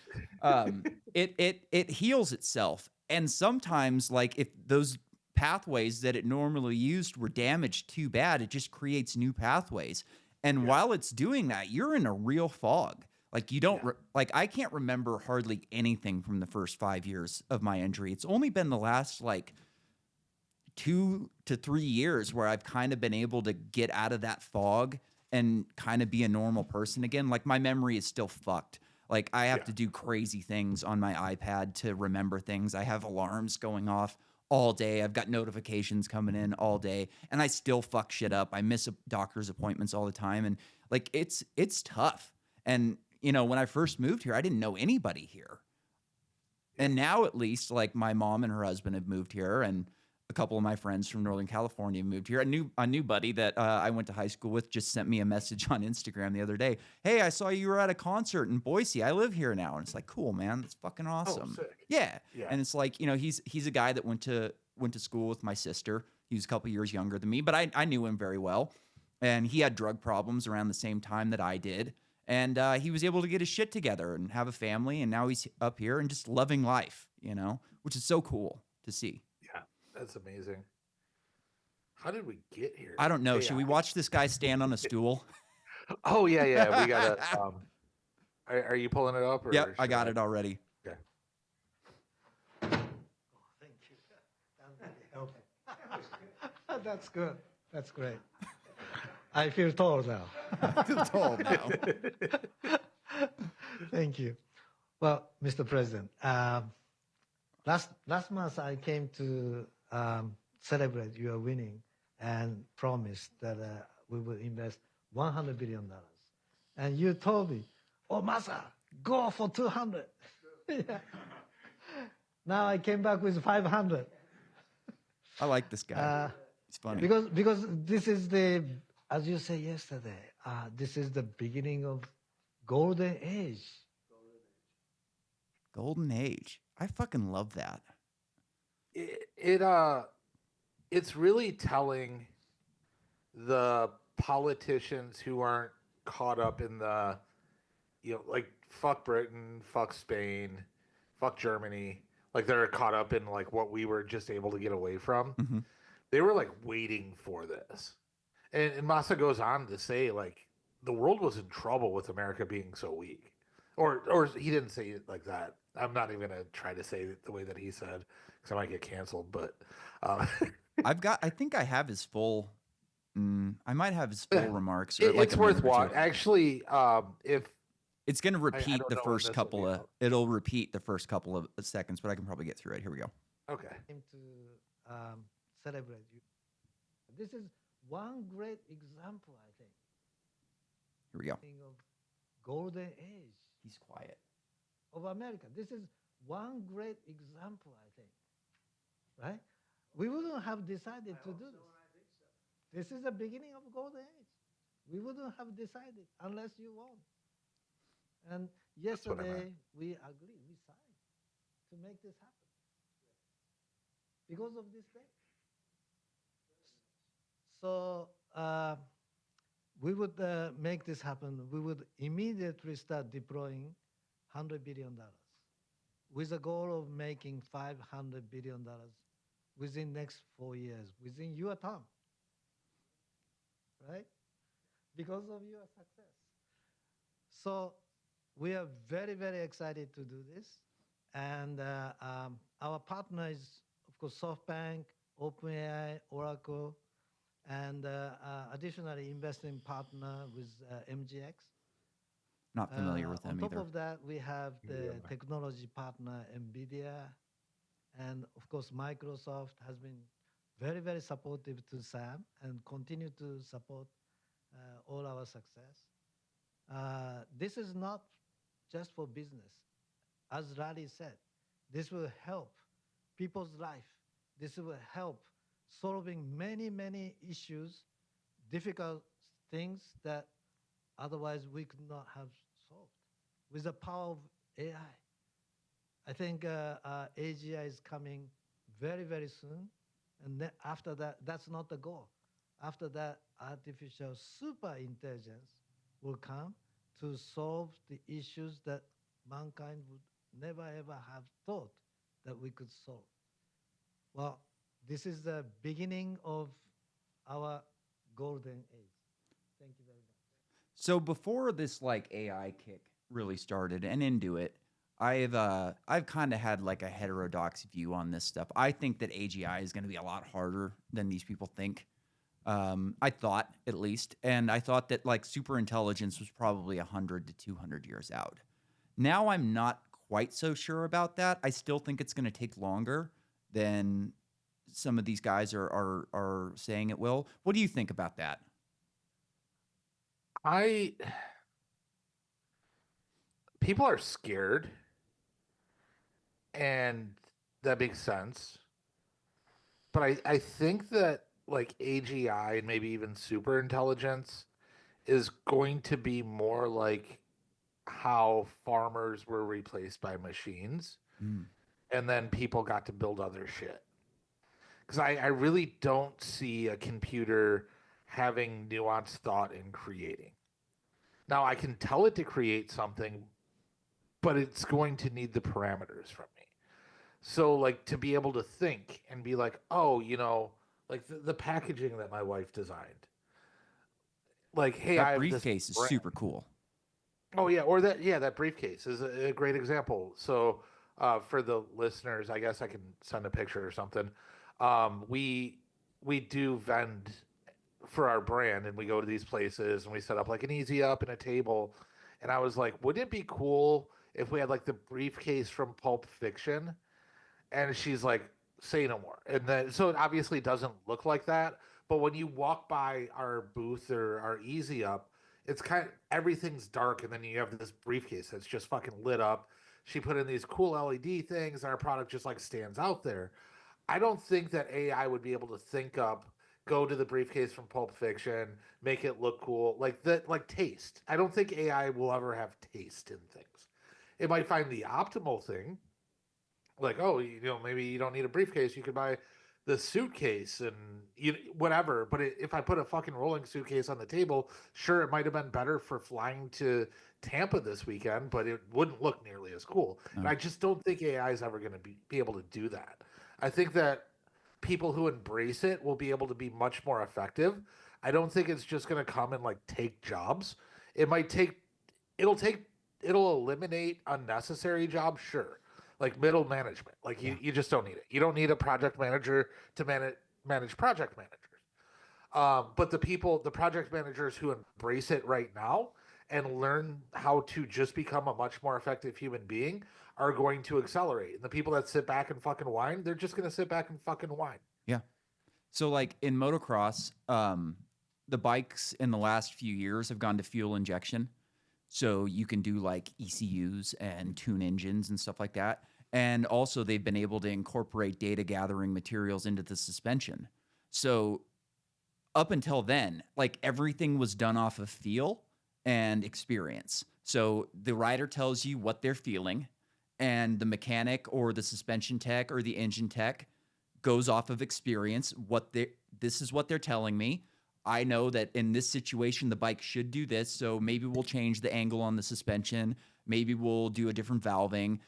It heals itself. And sometimes like if those pathways that it normally used were damaged too bad, it just creates new pathways. And while it's doing that, you're in a real fog. Like you don't like I can't remember hardly anything from the first 5 years of my injury. It's only been the last like 2 to 3 years where I've kind of been able to get out of that fog and kind of be a normal person again. Like my memory is still fucked. Like I have to do crazy things on my iPad to remember things. I have alarms going off all day. I've got notifications coming in all day and I still fuck shit up. I miss doctor's appointments all the time. And like, it's tough. And when I first moved here, I didn't know anybody here. And now at least like my mom and her husband have moved here, and a couple of my friends from Northern California moved here. A new buddy that I went to high school with just sent me a message on Instagram the other day. Hey, I saw you were at a concert in Boise. I live here now. And it's like, cool, man. That's fucking awesome.
Oh, sick.
Yeah.
Yeah.
And it's like, he's a guy that went to school with my sister. He was a couple years younger than me, but I knew him very well. And he had drug problems around the same time that I did. And he was able to get his shit together and have a family. And now he's up here and just loving life, which is so cool to see.
Yeah, that's amazing. How did we get here?
I don't know. Should we watch this guy stand on a stool?
Oh, yeah. We got to. Are you pulling it up? Or
Yep, I got it already.
Okay.
Thank you. That's good. That's great. I feel tall now.
I feel tall now.
Thank you. Well, Mr. President, last month I came to celebrate your winning and promised that we will invest $100 billion. And you told me, oh, Masa, go for 200. Yeah. Now I came back with 500.
I like this guy. He's funny.
Because this is as you said yesterday, this is the beginning of golden age.
Golden age. I fucking love that.
It's really telling the politicians who aren't caught up in the, like fuck Britain, fuck Spain, fuck Germany, like they're caught up in like what we were just able to get away from.
Mm-hmm.
They were like waiting for this. And Massa goes on to say like the world was in trouble with America being so weak. Or he didn't say it like that. I'm not even gonna try to say it the way that he said because I might get canceled. But
I think I have his full. I might have his full remarks. Or
it's worth watching. Actually, if
it's going to repeat the first couple
of,
it'll repeat the first couple of seconds, but I can probably get through it. Here we go.
Okay.
To celebrate you. This is one great example, I think.
Here we go.
Of golden age.
He's quiet.
Of America. This is one great example, I think. Right? We wouldn't have decided to do this. This is the beginning of golden age. We wouldn't have decided unless you won. And yesterday we agreed, we signed to make this happen. Because of this day. So we would make this happen. We would immediately start deploying $100 billion with a goal of making $500 billion within next 4 years, within your term. Right? Because of your success. So we are very, very excited to do this. And our partner is, of course, SoftBank, OpenAI, Oracle, and additionally investing partner with MGX.
Not familiar with them
either. On top
either.
of that, we have the technology partner, NVIDIA. And of course, Microsoft has been very, very supportive to SAM and continue to support all our success. This is not just for business. As Larry said, this will help people's life. This will help solving many, many issues, difficult things that otherwise we could not have solved with the power of AI. I think AGI is coming very, very soon. And after that, that's not the goal. After that, artificial super intelligence will come to solve the issues that mankind would never, ever have thought that we could solve. Well, this is the beginning of our golden age. Thank you very much.
So before this like AI kick really started and into it, I've kind of had like a heterodox view on this stuff. I think that AGI is going to be a lot harder than these people think. I thought, at least, and I thought that like super intelligence was probably 100 to 200 years out. Now I'm not quite so sure about that. I still think it's going to take longer than some of these guys are saying it will. What do you think about that?
people are scared, and that makes sense. But I think that like AGI and maybe even super intelligence is going to be more like how farmers were replaced by machines,
Mm.
and then people got to build other shit. Because I really don't see a computer having nuanced thought in creating. Now I can tell it to create something, but it's going to need the parameters from me. So like to be able to think and be like, oh, like the packaging that my wife designed. Like, hey, I
That
have this
briefcase is
brand.
super cool.
Oh yeah, or that briefcase is a great example. So for the listeners, I guess I can send a picture or something. We do vend for our brand, and we go to these places and we set up like an easy up and a table. And I was like, wouldn't it be cool if we had like the briefcase from Pulp Fiction? And she's like, say no more. And then so it obviously doesn't look like that, but when you walk by our booth or our easy up, it's kind of everything's dark, and then you have this briefcase that's just fucking lit up. She put in these cool LED things, and our product just like stands out there. I don't think that AI would be able to think up, go to the briefcase from Pulp Fiction, make it look cool, like that, like taste. I don't think AI will ever have taste in things. It might find the optimal thing, like, oh, maybe you don't need a briefcase, you could buy the suitcase and whatever. But if I put a fucking rolling suitcase on the table, sure, it might have been better for flying to Tampa this weekend, but it wouldn't look nearly as cool. And
No.
I just don't think AI is ever going to be able to do that. I think that people who embrace it will be able to be much more effective. I don't think it's just going to come and like take jobs. It might take it'll take it'll eliminate unnecessary jobs, sure, like middle management. Like
Yeah.
you just don't need it. You don't need a project manager to manage project managers. But the project managers who embrace it right now and learn how to just become a much more effective human being are going to accelerate. And the people that sit back and fucking whine, they're just going to sit back and fucking whine.
Yeah. So like in motocross, the bikes in the last few years have gone to fuel injection. So you can do like ECUs and tune engines and stuff like that. And also they've been able to incorporate data gathering materials into the suspension. So up until then, like everything was done off of feel and experience. So the rider tells you what they're feeling, and the mechanic or the suspension tech or the engine tech goes off of experience. This is what they're telling me. I know that in this situation the bike should do this, so maybe we'll change the angle on the suspension. Maybe we'll do a different valving.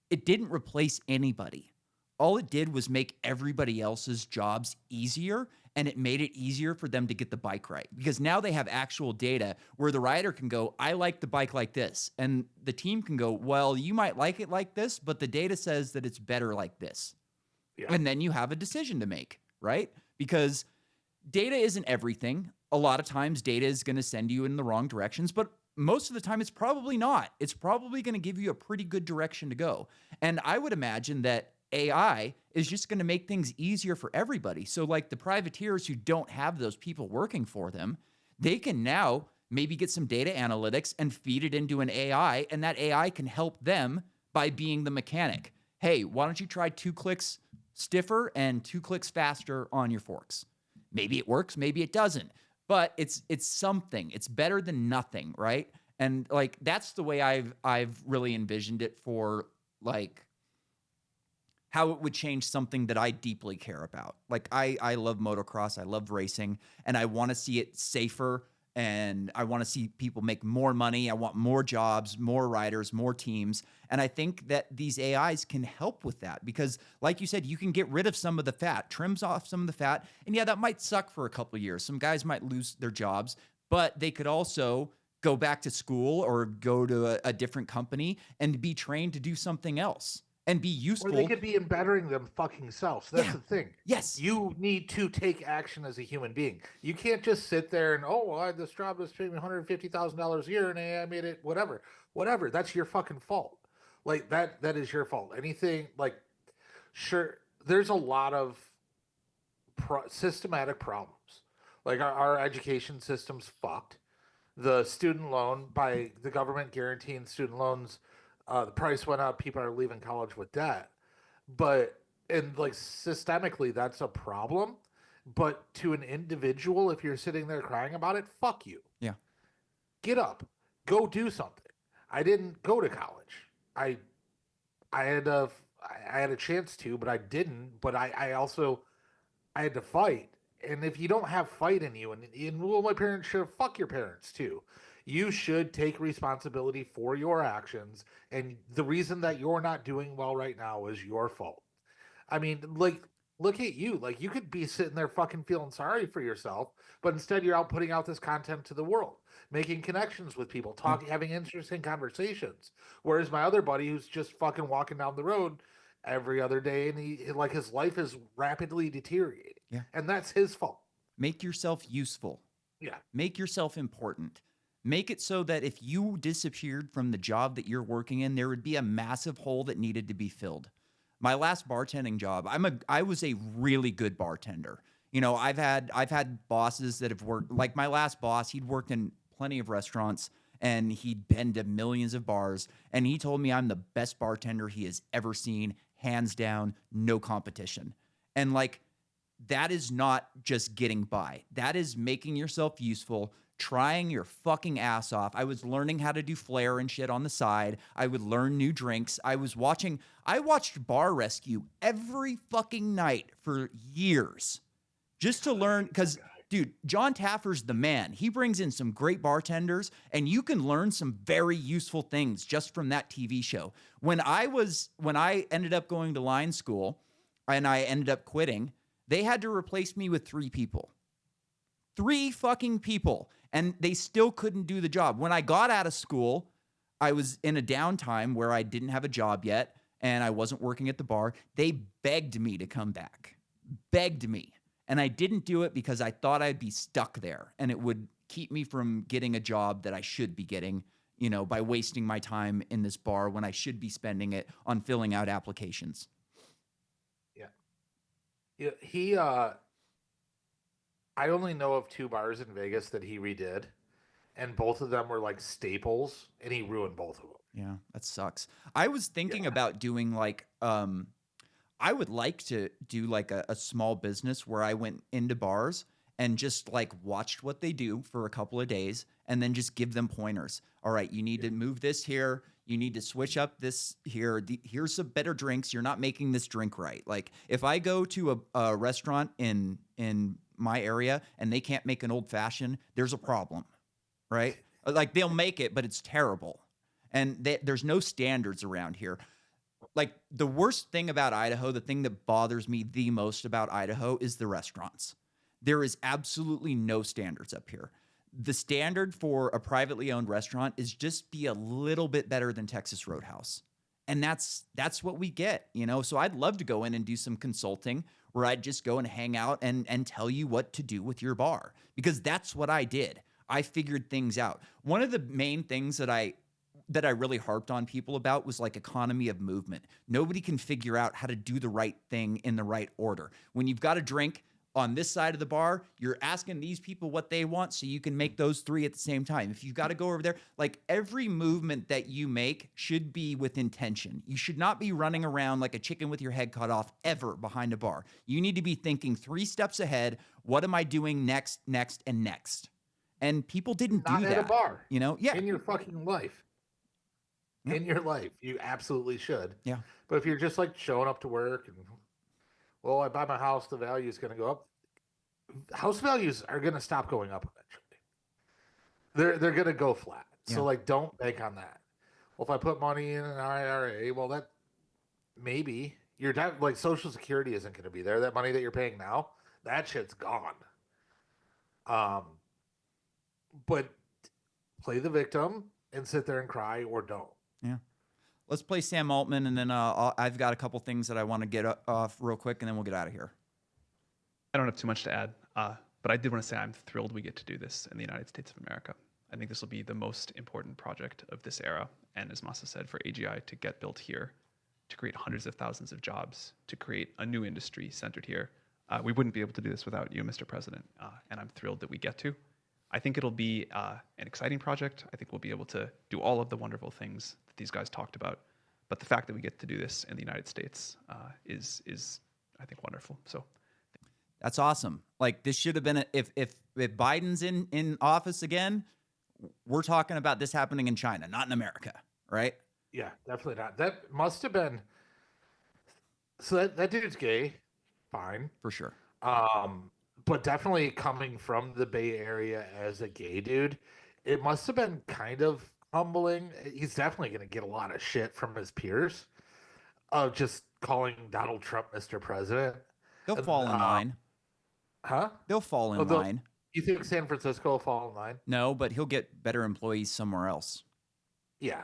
It didn't replace anybody. All it did was make everybody else's jobs easier, and it made it easier for them to get the bike right. Because now they have actual data where the rider can go, I like the bike like this. And the team can go, well, you might like it like this, but the data says that it's better like this.
Yeah.
And then you have a decision to make, right? Because data isn't everything. A lot of times data is going to send you in the wrong directions, but most of the time it's probably not. It's probably going to give you a pretty good direction to go. And I would imagine that AI is just going to make things easier for everybody. So like the privateers who don't have those people working for them, they can now maybe get some data analytics and feed it into an AI, and that AI can help them by being the mechanic. Hey, why don't you try 2 clicks stiffer and 2 clicks faster on your forks? Maybe it works, maybe it doesn't. But it's something. It's better than nothing, right? And like that's the way I've really envisioned it for like how it would change something that I deeply care about. Like I love motocross, I love racing, and I want to see it safer, and I want to see people make more money. I want more jobs, more riders, more teams. And I think that these AIs can help with that because like you said, you can get rid of some of the fat, trims off some of the fat. And yeah, that might suck for a couple of years. Some guys might lose their jobs, but they could also go back to school or go to a different company and be trained to do something else and be useful.
Or they could be bettering them fucking selves. That's
Yeah.
the thing.
Yes.
You need to take action as a human being. You can't just sit there and, oh, well, this job was paying me $150,000 a year and I made it whatever. Whatever. That's your fucking fault. Like that is your fault. Anything like, sure, there's a lot of systematic problems. Like our education system's fucked. the student loan by the government guaranteeing student loans. The price went up. People are leaving college with debt, but and like systemically, that's a problem. But to an individual, if you're sitting there crying about it, fuck you.
Yeah.
Get up, go do something. I didn't go to college. I I had a I had a chance to, but I didn't. But I also I had to fight. And if you don't have fight in you, and well, my parents should fuck your parents too. You should take responsibility for your actions. And the reason that you're not doing well right now is your fault. I mean, like, look at you. Like, you could be sitting there fucking feeling sorry for yourself, but instead you're out putting out this content to the world, making connections with people, talking, having interesting conversations. Whereas my other buddy, who's just fucking walking down the road every other day, and he like his life is rapidly deteriorating,
Yeah.
and that's his fault.
Make yourself useful.
Yeah,
Make yourself important. Make it so that if you disappeared from the job that you're working in, there would be a massive hole that needed to be filled. My last bartending job, I was a really good bartender. You know, I've had bosses that have worked, like my last boss, he'd worked in plenty of restaurants and he'd been to millions of bars, and he told me I'm the best bartender he has ever seen, hands down, no competition. And like, that is not just getting by. That is making yourself useful, trying your fucking ass off. I was learning how to do flair and shit on the side. I would learn new drinks. I watched Bar Rescue every fucking night for years just to learn, because dude, John Taffer's the man. He brings in some great bartenders, and you can learn some very useful things just from that TV show. When I ended up going to line school and I ended up quitting, they had to replace me with 3 people. 3 fucking people. And they still couldn't do the job. When I got out of school, I was in a downtime where I didn't have a job yet and I wasn't working at the bar. They begged me to come back. Begged me. And I didn't do it because I thought I'd be stuck there and it would keep me from getting a job that I should be getting, you know, by wasting my time in this bar when I should be spending it on filling out applications.
Yeah, I only know of 2 bars in Vegas that he redid, and both of them were like staples, and he ruined both of them.
Yeah, that sucks. I was thinking about doing like, I would like to do like a small business where I went into bars and just like watched what they do for a couple of days and then just give them pointers. All right, you need to move this here. You need to switch up this here. Here's some better drinks. You're not making this drink right. Like if I go to a restaurant in my area and they can't make an old fashioned, there's a problem, right? Like they'll make it, but it's terrible. And there's no standards around here. Like the worst thing about Idaho, the thing that bothers me the most about Idaho is the restaurants. There is absolutely no standards up here. The standard for a privately owned restaurant is just be a little bit better than Texas Roadhouse. And that's what we get, you know? So I'd love to go in and do some consulting where I'd just go and hang out and tell you what to do with your bar, because that's what I did. I figured things out. One of the main things that I really harped on people about was like economy of movement. Nobody can figure out how to do the right thing in the right order. When you've got a drink on this side of the bar, you're asking these people what they want so you can make those 3 at the same time. If you've got to go over there, like every movement that you make should be with intention. You should not be running around like a chicken with your head cut off ever behind a bar. You need to be thinking 3 steps ahead. What am I doing next, and next? And people didn't do that.
Not at a bar.
You know? Yeah.
In your fucking life.
Yep.
In your life. You absolutely should.
Yeah.
But if you're just like showing up to work and, well, I buy my house, the value is going to go up. House values are going to stop going up eventually. They're going to go flat.
Yeah.
So like, don't bank on that. Well, if I put money in an IRA, well, that maybe your like Social Security isn't going to be there. That money that you're paying now, that shit's gone. But play the victim and sit there and cry, or don't.
Yeah. Let's play Sam Altman, and then I've got a couple things that I want to get off real quick, and then we'll get out of here.
I don't have too much to add, but I did want to say I'm thrilled we get to do this in the United States of America. I think this will be the most important project of this era, and as Masa said, for AGI to get built here, to create hundreds of thousands of jobs, to create a new industry centered here. We wouldn't be able to do this without you, Mr. President, and I'm thrilled that we get to. I think it'll be an exciting project. I think we'll be able to do all of the wonderful things that these guys talked about. But the fact that we get to do this in the United States is I think wonderful. So
That's awesome. Like this should have been if Biden's in office again, we're talking about this happening in China, not in America, right?
Yeah, definitely not. That must have been. So that dude's gay, fine.
For sure.
But definitely coming from the Bay Area as a gay dude, it must have been kind of humbling. He's definitely going to get a lot of shit from his peers of just calling Donald Trump Mr. President.
They'll fall in line.
Huh?
They'll fall in line.
You think San Francisco will fall in line?
No, but he'll get better employees somewhere else.
Yeah.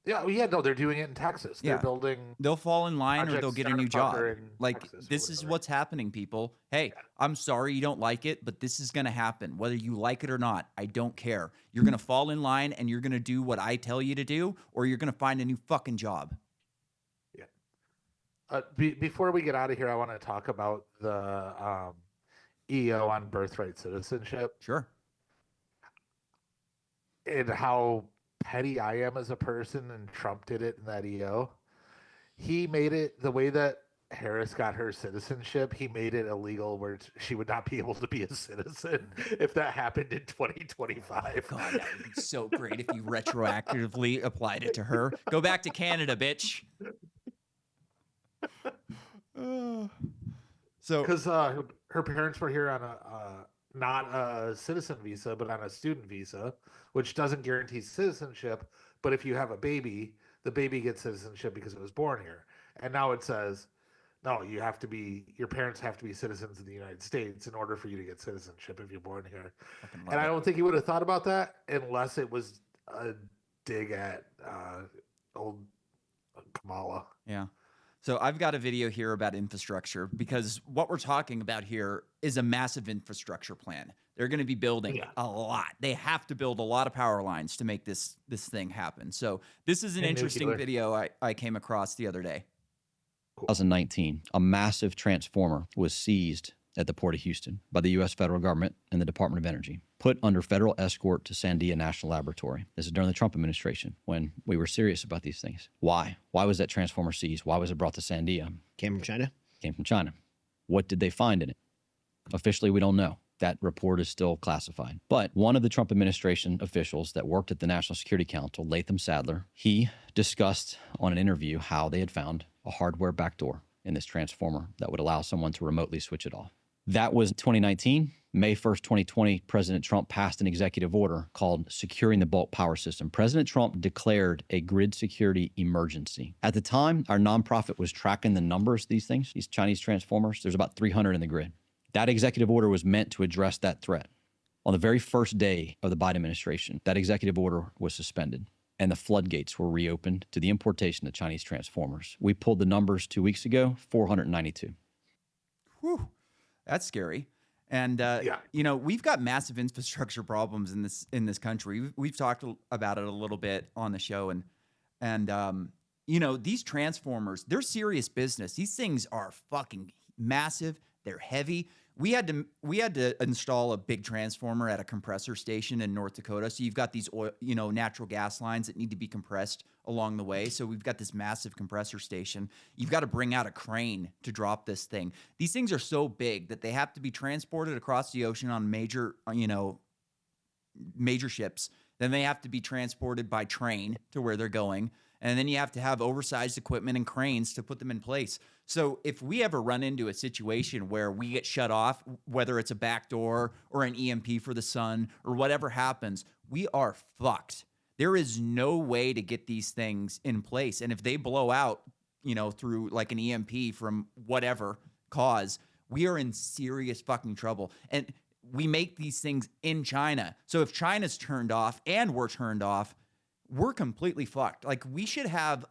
Yeah, no, they're doing it in Texas. They're building.
They'll fall in line or
Project
they'll get a new job.
Stargate in
Like
Texas or
this is
whatever.
what's happening, people. Hey, I'm sorry you don't like it, but this is going to happen. Whether you like it or not, I don't care. You're going to fall in line and you're going to do what I tell you to do, or you're going to find a new fucking job.
Yeah. Before we get out of here, I want to talk about the EO on birthright citizenship
Sure.
and how petty I am as a person, and Trump did it in that EO. He made it the way that Harris got her citizenship. He made it illegal where she would not be able to be a citizen if that happened in 2025.
God, that would be so great if you retroactively applied it to her. Go back to Canada, bitch. So,
Because her parents were here on a not a citizen visa, but on a student visa, which doesn't guarantee citizenship. But if you have a baby, the baby gets citizenship because it was born here. And now it says, no, your parents have to be citizens of the United States in order for you to get citizenship if you're born here. And I don't think he would have thought about that unless it was a dig at old Kamala.
yeah. So I've got a video here about infrastructure because what we're talking about here is a massive infrastructure plan. They're going to be building a lot. They have to build a lot of power lines to make this thing happen. So this is an interesting video I came across the other day.
2019, a massive transformer was seized at the Port of Houston by the U.S. federal government and the Department of Energy, put under federal escort to Sandia National Laboratory. This is during the Trump administration when we were serious about these things. Why? Why was that transformer seized? Why was it brought to Sandia?
Came from China?
Came from China. What did they find in it? Officially, we don't know. That report is still classified. But one of the Trump administration officials that worked at the National Security Council, Latham Sadler, he discussed on an interview how they had found a hardware backdoor in this transformer that would allow someone to remotely switch it off. That was 2019. May 1st, 2020, President Trump passed an executive order called Securing the Bulk Power System. President Trump declared a grid security emergency. At the time, our nonprofit was tracking the numbers of these things, these Chinese transformers. There's about 300 in the grid. That executive order was meant to address that threat. On the very first day of the Biden administration, that executive order was suspended and the floodgates were reopened to the importation of Chinese transformers. We pulled the numbers 2 weeks ago, 492.
Whew, that's scary. And you know, we've got massive infrastructure problems in this country. We've talked about it a little bit on the show, and you know, these transformers, they're serious business. These things are fucking massive. They're heavy. We had to install a big transformer at a compressor station in North Dakota. So you've got these natural gas lines that need to be compressed along the way. So we've got this massive compressor station. You've got to bring out a crane to drop this thing. These things are so big that they have to be transported across the ocean on major ships. Then they have to be transported by train to where they're going. And then you have to have oversized equipment and cranes to put them in place. So if we ever run into a situation where we get shut off, whether it's a backdoor or an EMP for the sun or whatever happens, we are fucked. There is no way to get these things in place. And if they blow out, through like an EMP from whatever cause, we are in serious fucking trouble. And we make these things in China. So if China's turned off and we're turned off, we're completely fucked. Like, we should have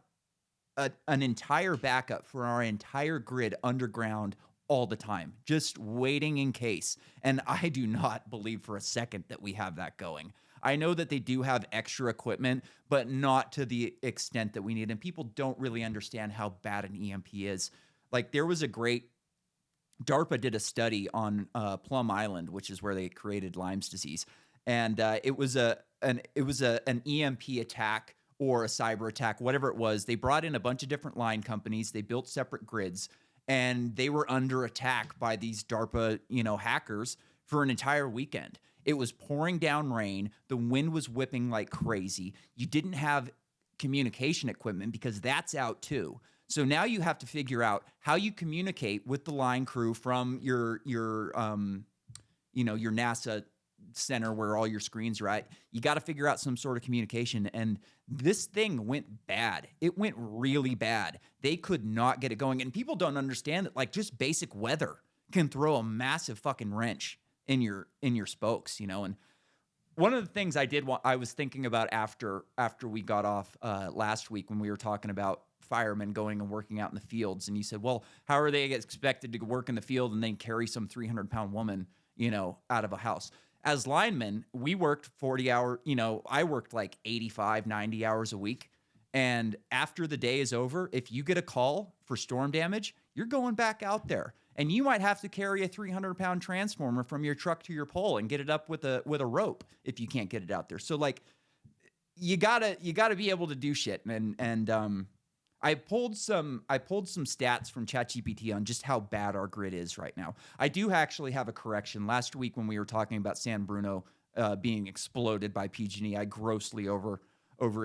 an entire backup for our entire grid underground all the time, just waiting in case. And I do not believe for a second that we have that going. I know that they do have extra equipment, but not to the extent that we need. And people don't really understand how bad an EMP is. Like, there was DARPA did a study on Plum Island, which is where they created Lyme's disease. and it was an EMP attack or a cyber attack, whatever it was. They brought in a bunch of different line companies. They built separate grids, and they were under attack by these DARPA, hackers for an entire weekend. It was pouring down rain. The wind was whipping like crazy. You didn't have communication equipment because that's out too. So now you have to figure out how you communicate with the line crew from your NASA center where all your screens are at. You got to figure out some sort of communication. And this thing went bad. It went really bad. They could not get it going. And people don't understand that, like, just basic weather can throw a massive fucking wrench in your spokes, And one of the things I was thinking about after we got off last week when we were talking about firemen going and working out in the fields, and you said, well, how are they expected to work in the field and then carry some 300-pound woman, out of a house? As linemen, we worked 40 hour, I worked like 85, 90 hours a week. And after the day is over, if you get a call for storm damage, you're going back out there. And you might have to carry a 300-pound transformer from your truck to your pole and get it up with a rope if you can't get it out there. So, like, you gotta be able to do shit. And I pulled some stats from ChatGPT on just how bad our grid is right now. I do actually have a correction. Last week when we were talking about San Bruno being exploded by PG&E, I grossly over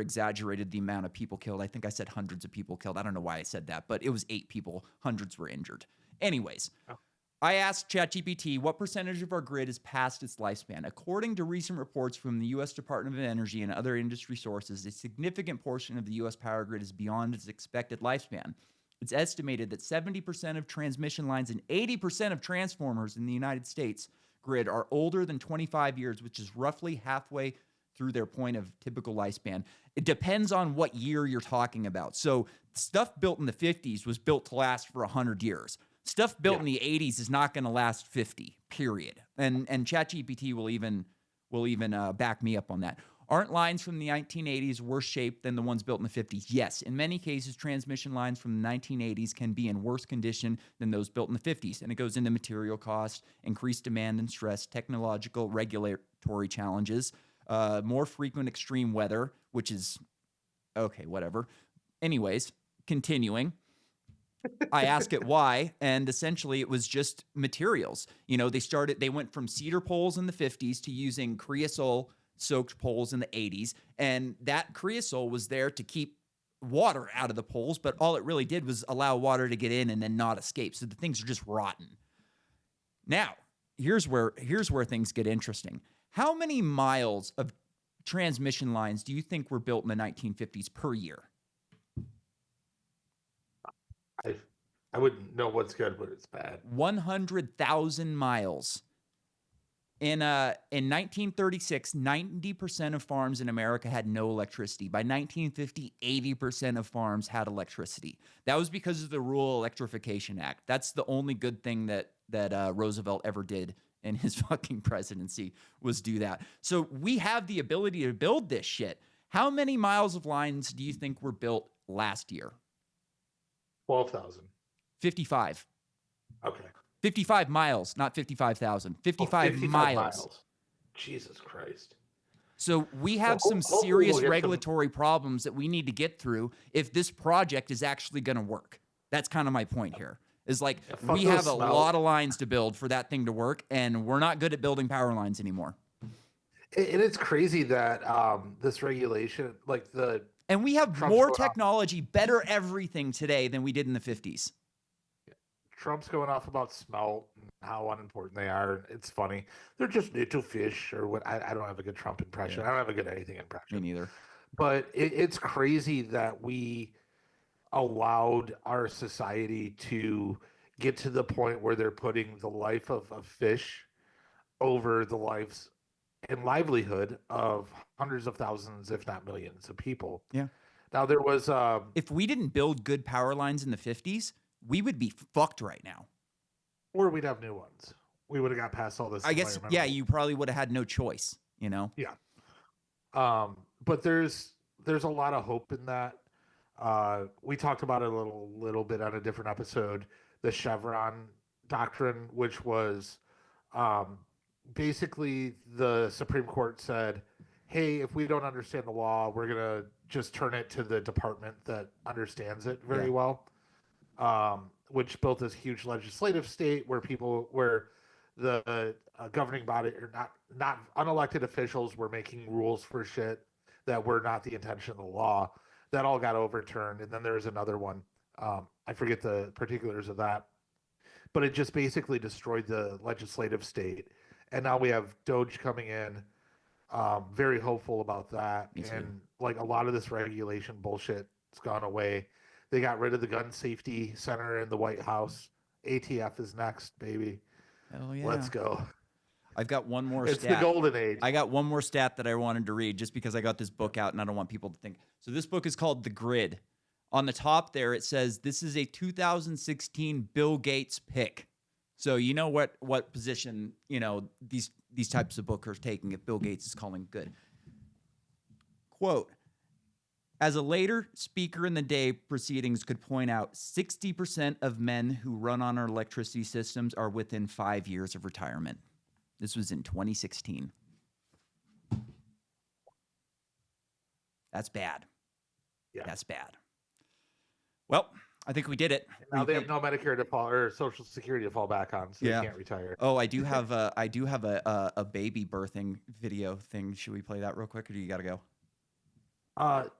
exaggerated the amount of people killed. I think I said hundreds of people killed. I don't know why I said that, but it was 8 people. Hundreds were injured. Anyways, I asked ChatGPT what percentage of our grid is past its lifespan. According to recent reports from the U.S. Department of Energy and other industry sources, a significant portion of the U.S. power grid is beyond its expected lifespan. It's estimated that 70% of transmission lines and 80% of transformers in the United States grid are older than 25 years, which is roughly halfway through their point of typical lifespan. It depends on what year you're talking about. So stuff built in the 50s was built to last for 100 years. Stuff built in the 80s is not going to last 50, period. And ChatGPT will even back me up on that. Aren't lines from the 1980s worse shaped than the ones built in the 50s? Yes. In many cases, transmission lines from the 1980s can be in worse condition than those built in the 50s. And it goes into material cost, increased demand and stress, technological regulatory challenges, more frequent extreme weather, which is, okay, whatever. Anyways, continuing. I ask it why, and essentially it was just materials. They went from cedar poles in the 50s to using creosol-soaked poles in the 80s, and that creosol was there to keep water out of the poles, but all it really did was allow water to get in and then not escape. So the things are just rotten. Now, here's where things get interesting. How many miles of transmission lines do you think were built in the 1950s per year?
I wouldn't know what's good, but it's bad.
100,000 miles. In 1936, 90% of farms in America had no electricity. By 1950, 80% of farms had electricity. That was because of the Rural Electrification Act. That's the only good thing that Roosevelt ever did in his fucking presidency, was do that. So we have the ability to build this shit. How many miles of lines do you think were built last year?
12,000.
55.
Okay.
55 miles, not 55,000. 55 miles.
Jesus Christ.
So we have some serious regulatory problems that we need to get through if this project is actually going to work. That's kind of my point here. Is like, we have a lot of lines to build for that thing to work, and we're not good at building power lines anymore.
And it's crazy that this regulation,
and we have more technology, better everything today than we did in the 50s.
Trump's going off about smelt and how unimportant they are. It's funny. They're just little fish, or what. I don't have a good Trump impression. Yeah. I don't have a good anything impression.
Me neither.
But it's crazy that we allowed our society to get to the point where they're putting the life of fish over the lives and livelihood of hundreds of thousands, if not millions, of people.
Yeah.
Now there was
if we didn't build good power lines in the 50s, we would be fucked right now.
Or we'd have new ones. We would have got past all this.
I guess, yeah, you probably would have had no choice,
Yeah. But there's a lot of hope in that. We talked about it a little bit on a different episode, the Chevron doctrine, which was basically the Supreme Court said, hey, if we don't understand the law, we're going to just turn it to the department that understands it very well, which built this huge legislative state where the governing body or not unelected officials were making rules for shit that were not the intention of the law. That all got overturned. And then there's another one. I forget the particulars of that, but it just basically destroyed the legislative state. And now we have DOGE coming in. Very hopeful about that. And like a lot of this regulation bullshit has gone away. They got rid of the gun safety center in the White House. ATF is next, baby.
Hell yeah.
Let's go.
I've got one more
It's
stat.
the golden age.
I got one more stat that I wanted to read just because I got this book out and I don't want people to think. So this book is called The Grid. On the top there, it says this is a 2016 Bill Gates pick. So you know what position, these types of books are taking if Bill Gates is calling good. Quote, as a later speaker in the day proceedings could point out, 60% of men who run on our electricity systems are within 5 years of retirement. This was in 2016. That's bad.
Yeah.
That's bad. Well, I think we did it.
Now they have no Medicare to fall or Social Security to fall back on, so they can't retire.
Oh, I do have a baby birthing video thing. Should we play that real quick, or do you got to go?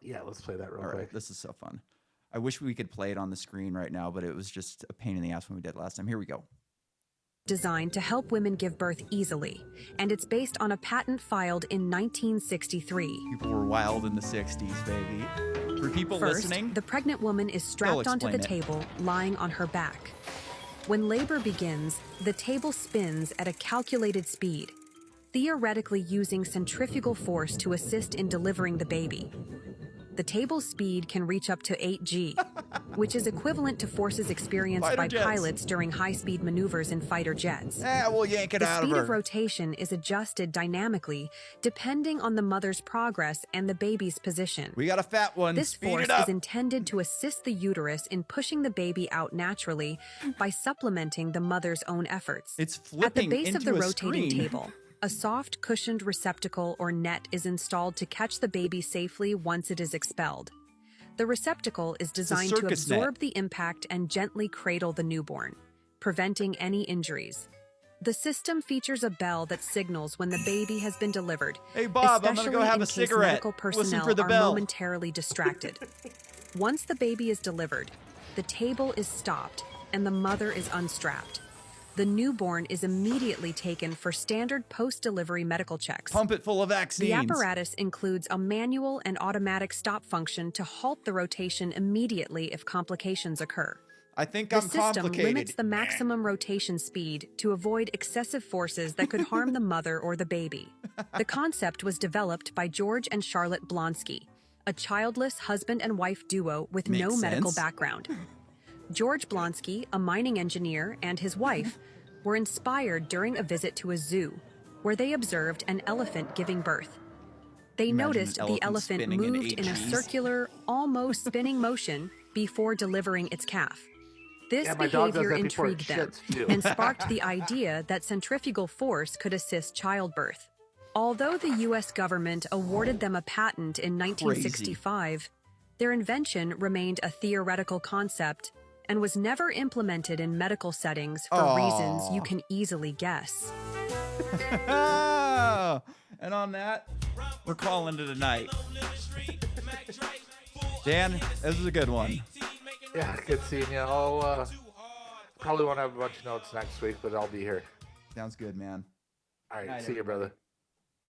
Yeah, let's play that real
All right,
quick.
this is so fun. I wish we could play it on the screen right now, but it was just a pain in the ass when we did it last time. Here we go.
Designed to help women give birth easily, and it's based on a patent filed in 1963.
People were wild in the 60s, baby. For people
First,
listening,
the pregnant woman is strapped onto the
explain it.
table, lying on her back. When labor begins, the table spins at a calculated speed, theoretically using centrifugal force to assist in delivering the baby. The table's speed can reach up to 8G, which is equivalent to forces experienced
Fighter
by
jets.
pilots during high-speed maneuvers in fighter jets.
we'll yank it
The
out
speed
of
of
her.
rotation is adjusted dynamically depending on the mother's progress and the baby's position.
We got a fat one.
This
Speed
force
it up.
is intended to assist the uterus in pushing the baby out naturally by supplementing the mother's own efforts.
It's
At the
flipping
base of
into
the
a
rotating
screen.
table, a soft cushioned receptacle or net is installed to catch the baby safely once it is expelled. The receptacle is designed to
circus net.
absorb the impact and gently cradle the newborn, preventing any injuries. The system features a bell that signals when the baby has been delivered.
Hey, Bob, I'm gonna go
especially
have
in
a
case
cigarette.
medical
Listen
personnel
for the
are
bell.
momentarily distracted. Once the baby is delivered, the table is stopped and the mother is unstrapped. The newborn is immediately taken for standard post-delivery medical checks.
Pump it full of vaccines.
The apparatus includes a manual and automatic stop function to halt the rotation immediately if complications occur.
I think
The
I'm
system
complicated.
limits the maximum rotation speed to avoid excessive forces that could harm the mother or the baby. The concept was developed by George and Charlotte Blonsky, a childless husband and wife duo with no
Makes
medical
sense.
background. George Blonsky, a mining engineer, and his wife were inspired during a visit to a zoo where they observed an elephant giving birth. They
Imagine
noticed
an
the
elephant
elephant
spinning in
moved in a
8Gs.
circular, almost spinning motion before delivering its calf. This
Yeah, my dog does
behavior
that before it
intrigued them
shits, too.
and sparked the idea that centrifugal force could assist childbirth. Although the U.S. government awarded them a patent in 1965, their invention remained a theoretical concept and was never implemented in medical settings for reasons you can easily guess.
And on that, we're calling it a night. Dan, this was a good one.
Yeah, good seeing you. I'll probably won't have a bunch of notes next week, but I'll be here.
Sounds good, man.
All right,
Night,
see you, brother.